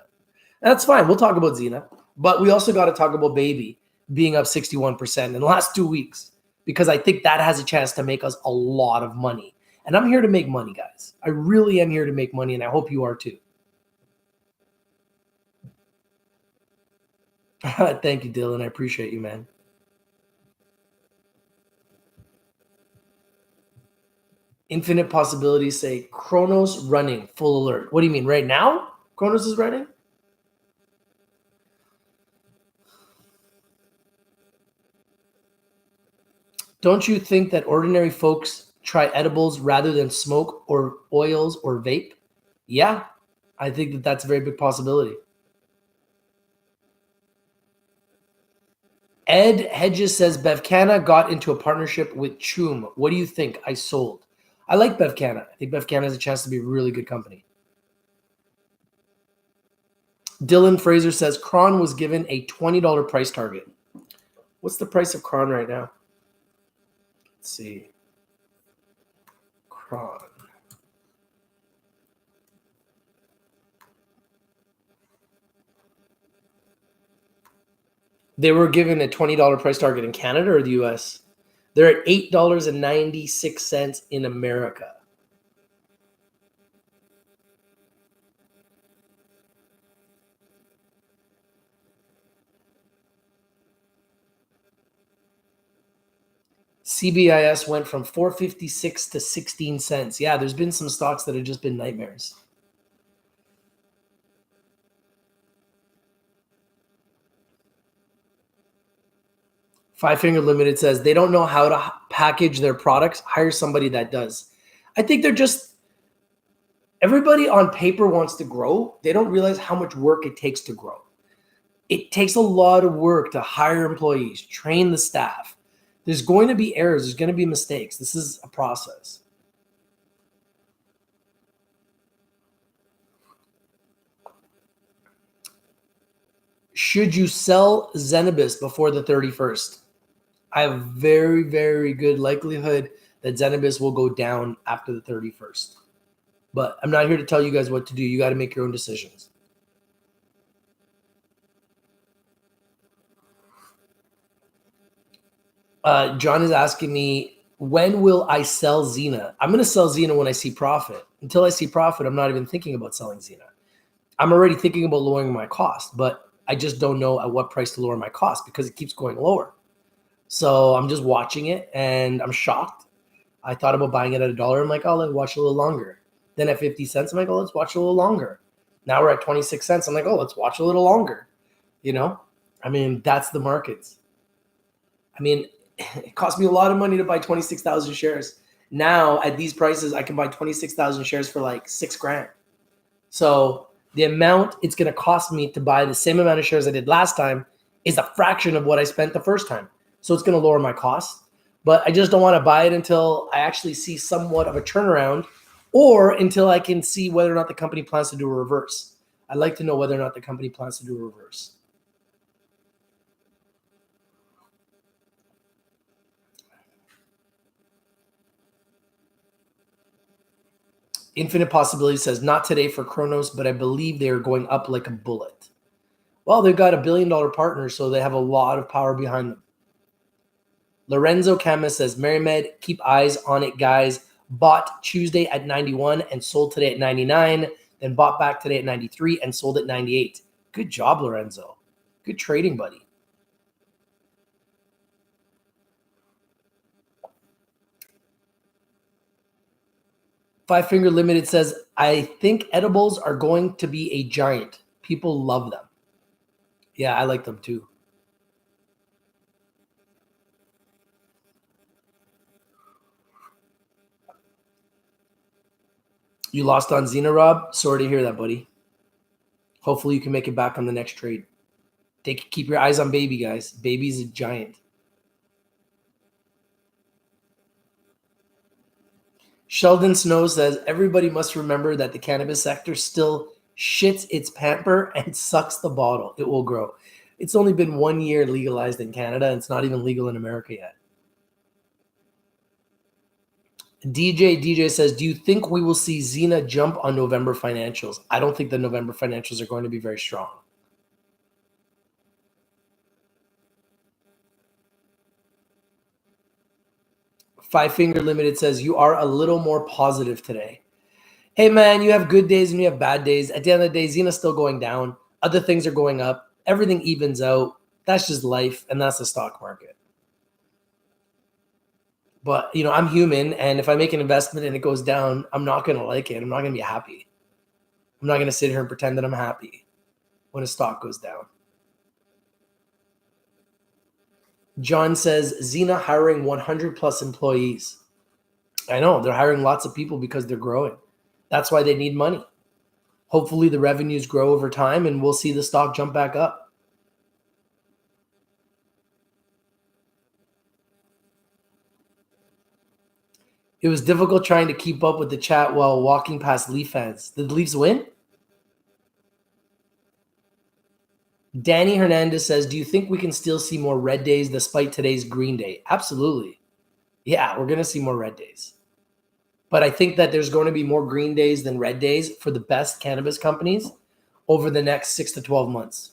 And that's fine. We'll talk about Zena. But we also got to talk about Baby being up 61% in the last 2 weeks because I think that has a chance to make us a lot of money. And I'm here to make money, guys. I really am here to make money, and I hope you are too. Thank you, Dylan. I appreciate you, man. Infinite Possibilities say, Chronos running, full alert. What do you mean, right now? Chronos is running? Don't you think that ordinary folks try edibles rather than smoke or oils or vape? Yeah, I think that that's a very big possibility. Ed Hedges says Bevcana got into a partnership with Choom. What do you think? I sold. I like Bevcana. I think Bevcana has a chance to be a really good company. Dylan Fraser says Cron was given a $20 price target. What's the price of Cron right now? Let's see. Cron. They were given a $20 price target in Canada or the US? They're at $8.96 in America. CBIS went from 4.56 to 16 cents. Yeah, there's been some stocks that have just been nightmares. Five Finger Limited says they don't know how to package their products. Hire somebody that does. I think they're just everybody on paper wants to grow. They don't realize how much work it takes to grow. It takes a lot of work to hire employees, train the staff. There's going to be errors. There's going to be mistakes. This is a process. Should you sell Zenabis before the 31st? I have very, very good likelihood that Zenabis will go down after the 31st. But I'm not here to tell you guys what to do. You got to make your own decisions. John is asking me, when will I sell Zena? I'm going to sell Zena when I see profit. Until I see profit, I'm not even thinking about selling Zena. I'm already thinking about lowering my cost, but I just don't know at what price to lower my cost because it keeps going lower. So I'm just watching it and I'm shocked. I thought about buying it at $1. I'm like, oh, let's watch a little longer. Then at 50 cents, I'm like, oh, let's watch a little longer. Now we're at 26 cents. I'm like, oh, let's watch a little longer. You know, I mean, that's the markets. I mean, it cost me a lot of money to buy 26,000 shares. Now at these prices, I can buy 26,000 shares for like $6,000. So the amount it's going to cost me to buy the same amount of shares I did last time is a fraction of what I spent the first time. So it's going to lower my cost. But I just don't want to buy it until I actually see somewhat of a turnaround or until I can see whether or not the company plans to do a reverse. I'd like to know whether or not the company plans to do a reverse. Infinite Possibility says, not today for Kronos, but I believe they are going up like a bullet. Well, they've got $1 billion partner, so they have a lot of power behind them. Lorenzo Camus says, MaryMed, keep eyes on it, guys. Bought Tuesday at 91 and sold today at 99, then bought back today at 93 and sold at 98. Good job, Lorenzo. Good trading, buddy. Five Finger Limited says, I think edibles are going to be a giant. People love them. Yeah, I like them too. You lost on Xena, Rob? Sorry to hear that, buddy. Hopefully you can make it back on the next trade. Keep your eyes on Baby, guys. Baby's a giant. Sheldon Snow says, everybody must remember that the cannabis sector still shits its pamper and sucks the bottle. It will grow. It's only been 1 year legalized in Canada. And it's not even legal in America yet. DJ says, do you think we will see Xena jump on November financials? I don't think the November financials are going to be very strong. Five Finger Limited says, you are a little more positive today. Hey, man, you have good days and you have bad days. At the end of the day, Xena's still going down. Other things are going up. Everything evens out. That's just life, and that's the stock market. But, you know, I'm human, and if I make an investment and it goes down, I'm not going to like it. I'm not going to be happy. I'm not going to sit here and pretend that I'm happy when a stock goes down. John says, Xena hiring 100 plus employees. I know, they're hiring lots of people because they're growing. That's why they need money. Hopefully the revenues grow over time and we'll see the stock jump back up. It was difficult trying to keep up with the chat while walking past Leaf fans. Did the Leafs win? Danny Hernandez says, do you think we can still see more red days despite today's green day? Absolutely. Yeah, we're going to see more red days. But I think that there's going to be more green days than red days for the best cannabis companies over the next 6 to 12 months.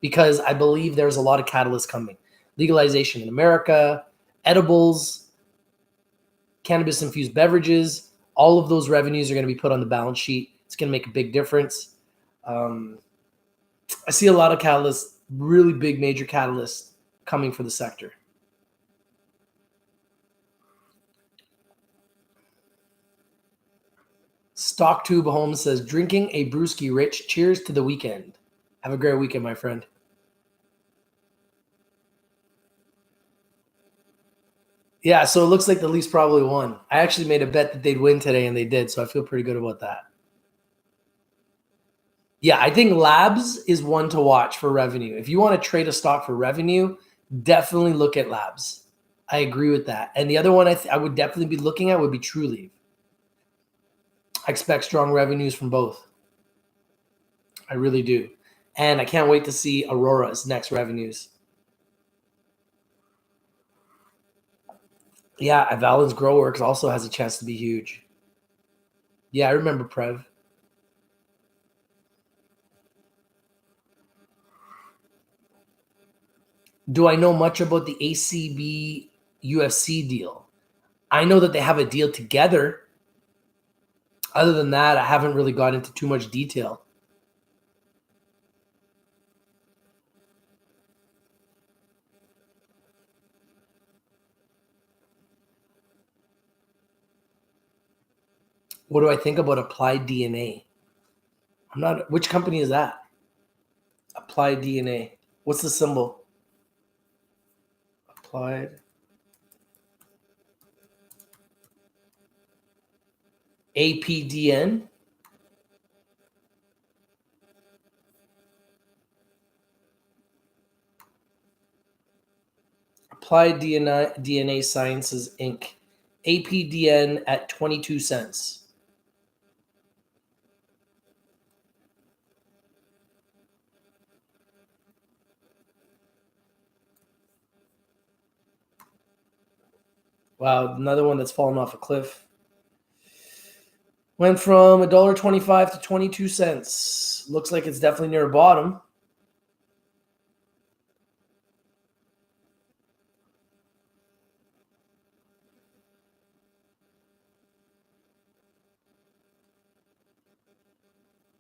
Because I believe there's a lot of catalysts coming. Legalization in America, edibles, cannabis-infused beverages, all of those revenues are going to be put on the balance sheet. It's going to make a big difference. I see a lot of catalysts, really big major catalysts coming for the sector. Stocktube Holmes says, drinking a brewski rich. Cheers to the weekend. Have a great weekend, my friend. Yeah, so it looks like the Leafs probably won. I actually made a bet that they'd win today, and they did, so I feel pretty good about that. Yeah, I think Labs is one to watch for revenue. If you want to trade a stock for revenue, definitely look at Labs. I agree with that. And the other one I would definitely be looking at would be Trulieve. I expect strong revenues from both. I really do. And I can't wait to see Aurora's next revenues. Yeah, Valens Growworks also has a chance to be huge. Yeah, I remember Prev. Do I know much about the ACB UFC deal? I know that they have a deal together. Other than that, I haven't really got into too much detail. What do I think about Applied DNA? I'm not. Which company is that? Applied DNA. What's the symbol? Applied. APDN. Applied DNA Sciences Inc. APDN at 22 cents. Wow, another one that's fallen off a cliff. Went from $1.25 to 22 cents. Looks like it's definitely near a bottom.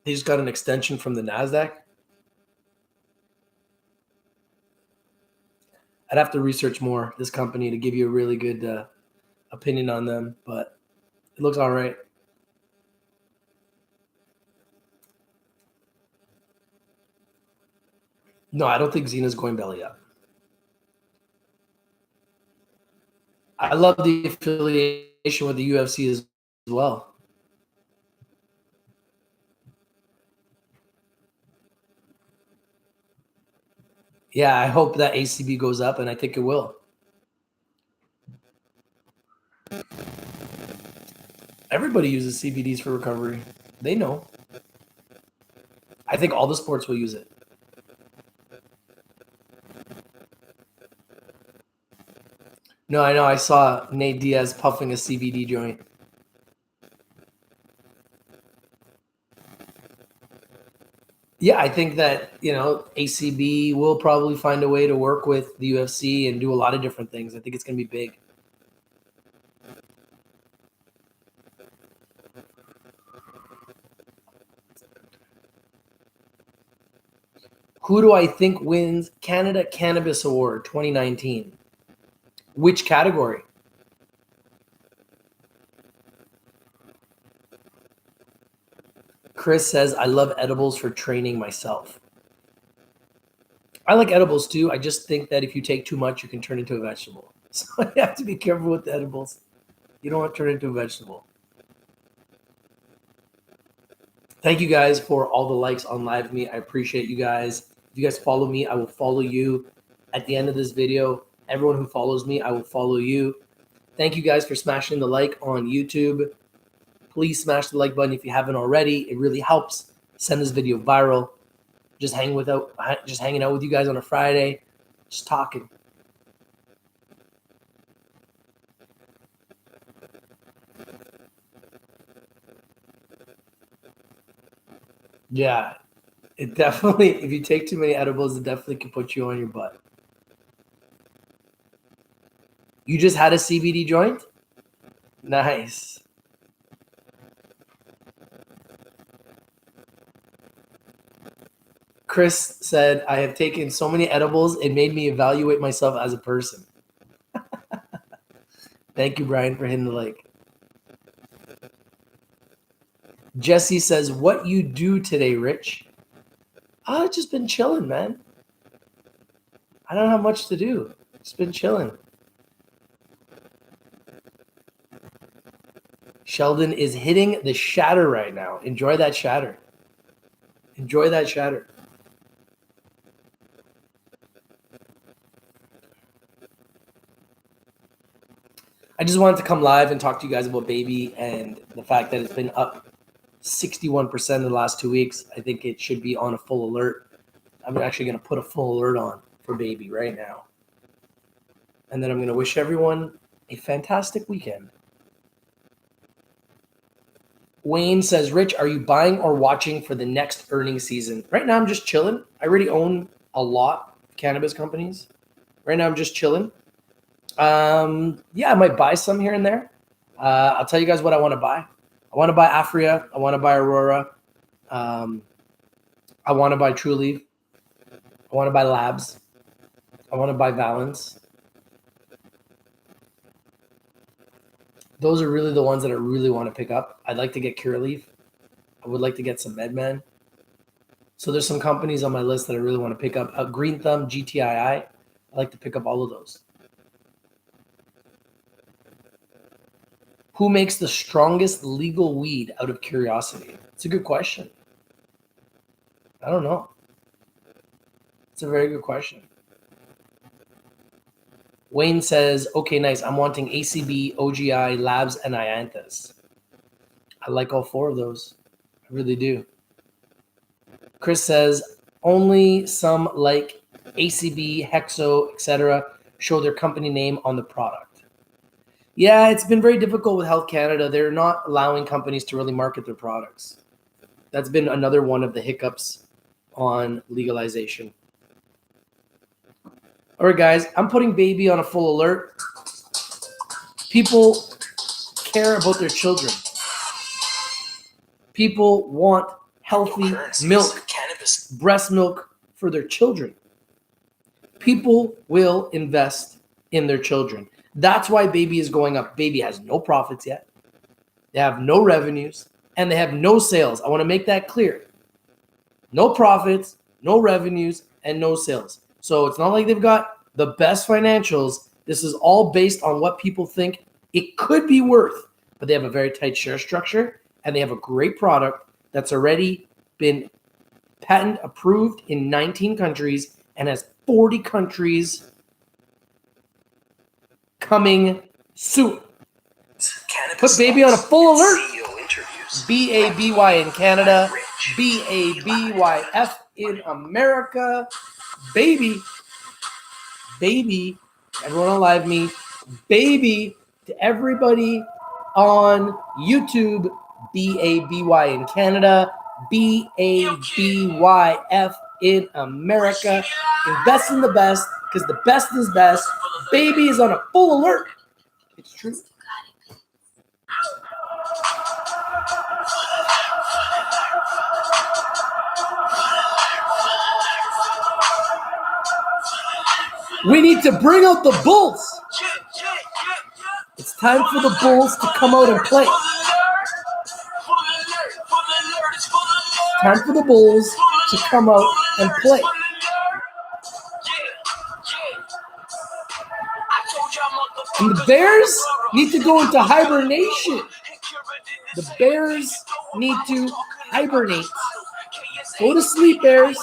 They just got an extension from the NASDAQ. I'd have to research more this company to give you a really good opinion on them, but it looks all right. No, I don't think Xena's going belly up. I love the affiliation with the UFC as well. Yeah, I hope that ACB goes up, and I think it will. Everybody uses CBDs for recovery. They know. I think all the sports will use it. No, I know. I saw Nate Diaz puffing a CBD joint. Yeah, I think that, ACB will probably find a way to work with the UFC and do a lot of different things. I think it's going to be big. Who do I think wins Canada Cannabis Award 2019? Which category? Chris says, I love edibles for training myself. I like edibles too. I just think that if you take too much, you can turn into a vegetable. So you have to be careful with the edibles. You don't want to turn into a vegetable. Thank you guys for all the likes on Live Me. I appreciate you guys. If you guys follow me, I will follow you. At the end of this video, everyone who follows me, I will follow you. Thank you guys for smashing the like on YouTube. Please smash the like button if you haven't already. It really helps send this video viral. Just hanging out with you guys on a Friday, just talking. Yeah, it definitely, if you take too many edibles, it definitely can put you on your butt. You just had a CBD joint? Nice. Chris said, I have taken so many edibles, it made me evaluate myself as a person. Thank you, Brian, for hitting the like. Jesse says, what you do today, Rich? I've just been chilling, man. I don't have much to do. Just been chilling. Sheldon is hitting the shatter right now. Enjoy that shatter. Enjoy that shatter. I just wanted to come live and talk to you guys about Baby and the fact that it's been up 61% in the last 2 weeks. I think it should be on a full alert. I'm actually going to put a full alert on for Baby right now. And then I'm going to wish everyone a fantastic weekend. Wayne says, Rich, are you buying or watching for the next earnings season? Right now, I'm just chilling. I already own a lot of cannabis companies. Right now, I'm just chilling. Yeah, I might buy some here and there. I'll tell you guys what I want to buy. I want to buy Afria. I want to buy Aurora. I want to buy True Leaf. I want to buy Labs. I want to buy Valence. Those are really the ones that I really want to pick up. I'd like to get Curaleaf. I would like to get some MedMan. So there's some companies on my list that I really want to pick up. Green Thumb, GTII. I'd like to pick up all of those. Who makes the strongest legal weed out of curiosity? It's a good question. I don't know. It's a very good question. Wayne says, okay, nice. I'm wanting ACB, OGI, Labs, and Ianthus. I like all four of those. I really do. Chris says, only some like ACB, Hexo, etc. show their company name on the product. Yeah, it's been very difficult with Health Canada. They're not allowing companies to really market their products. That's been another one of the hiccups on legalization. All right, guys, I'm putting baby on a full alert. People care about their children. People want healthy milk, breast milk for their children. People will invest in their children. That's why baby is going up. Baby has no profits yet. They have no revenues, and they have no sales. I want to make that clear. No profits, no revenues, and no sales. So it's not like they've got the best financials. This is all based on what people think it could be worth. But they have a very tight share structure, and they have a great product that's already been patent approved in 19 countries and has 40 countries coming soon. Put baby on a full alert. BABY in Canada, BABYF in America. Baby, everyone on Live Me, baby to everybody on YouTube, BABY in Canada, BABYF in America. Invest in the best because the best is best. Baby is on a full alert. It's true. We need to bring out the Bulls. It's time for the Bulls to come out and play. Time for the Bulls to come out and play. And the Bears need to go into hibernation. The Bears need to hibernate. Go to sleep, Bears.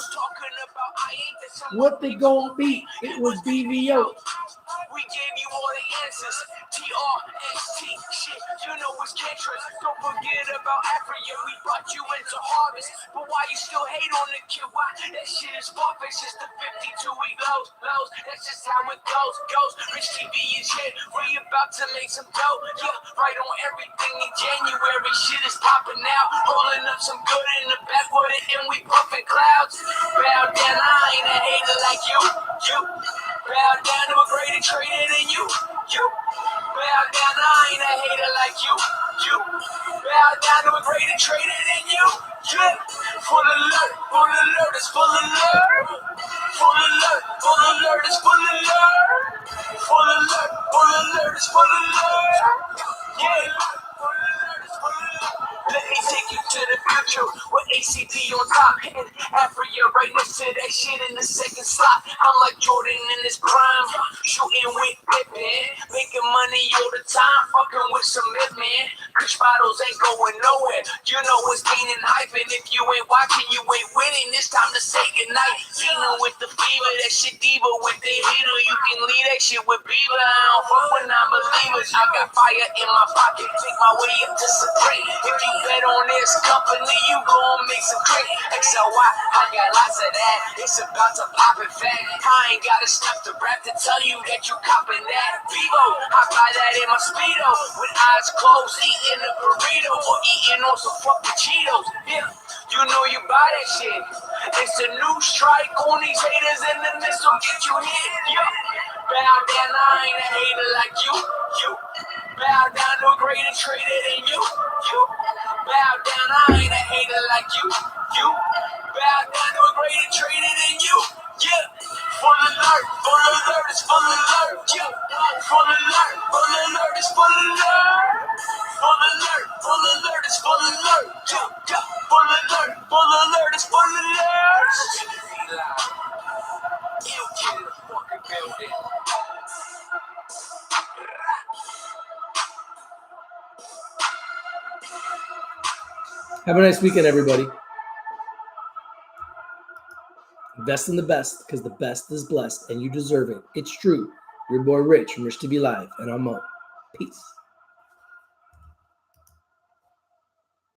What they gonna be? It was BVO. We gave you all the answers. TRST shit. You know it's Cantress. Don't forget about Africa. We brought you into harvest. But why you still hate on the kid? Why? That shit is far-fetched. It's the 52-week lows. That's just how it goes. Rich TV is here. We about to make some dough. Yeah, right on everything in January. Shit is popping now. Rolling up some good in the backwood and we puffing clouds. Bow down, I ain't a hater like you. Bow down to a greater trader than you. Bow down, I ain't a hater like you. Bow down to a greater trader than you. Full alert, it's full alert. Full alert, it's full alert. Full alert, it's full alert. Yeah. Let me take you to the future with ACP on top and Africa right next to that shit in the second slot. I'm like Jordan in his prime, shooting with Pippen, making money all the time, fucking with some man. Kush bottles ain't going nowhere. You know it's gaining hype, and if you ain't watching, you ain't winning. morning, it's time to say goodnight. Tina with the fever, that shit diva with the heater. You can leave that shit with Beaver. I don't fuck with non-believers. I got fire in my pocket, take my way up to Supreme. If you bet on this company, you gon' make some crack. XLY, I got lots of that. It's about to pop it fat. I ain't gotta stop the rap to tell you that you copping that. Vivo, I buy that in my Speedo with eyes closed, eating a burrito or eating on some fucking Cheetos. Yeah. You know you buy that shit. It's a new strike on these haters and the missile get you hit. Yo, bow down, I ain't a hater like you. You bow down to a greater trader than you. You bow down, I ain't a hater like you. You bow down to a greater trader than you. Yeah, full alert, it's full alert. Yeah, full alert, it's full alert. Full alert, it's full alert. Yeah, full alert, it's full alert. You in the fucking building. Have a nice weekend, everybody. Invest in the best because the best is blessed and you deserve it. It's true. Your boy Rich from Rich to Be Live, and I'm out. Peace.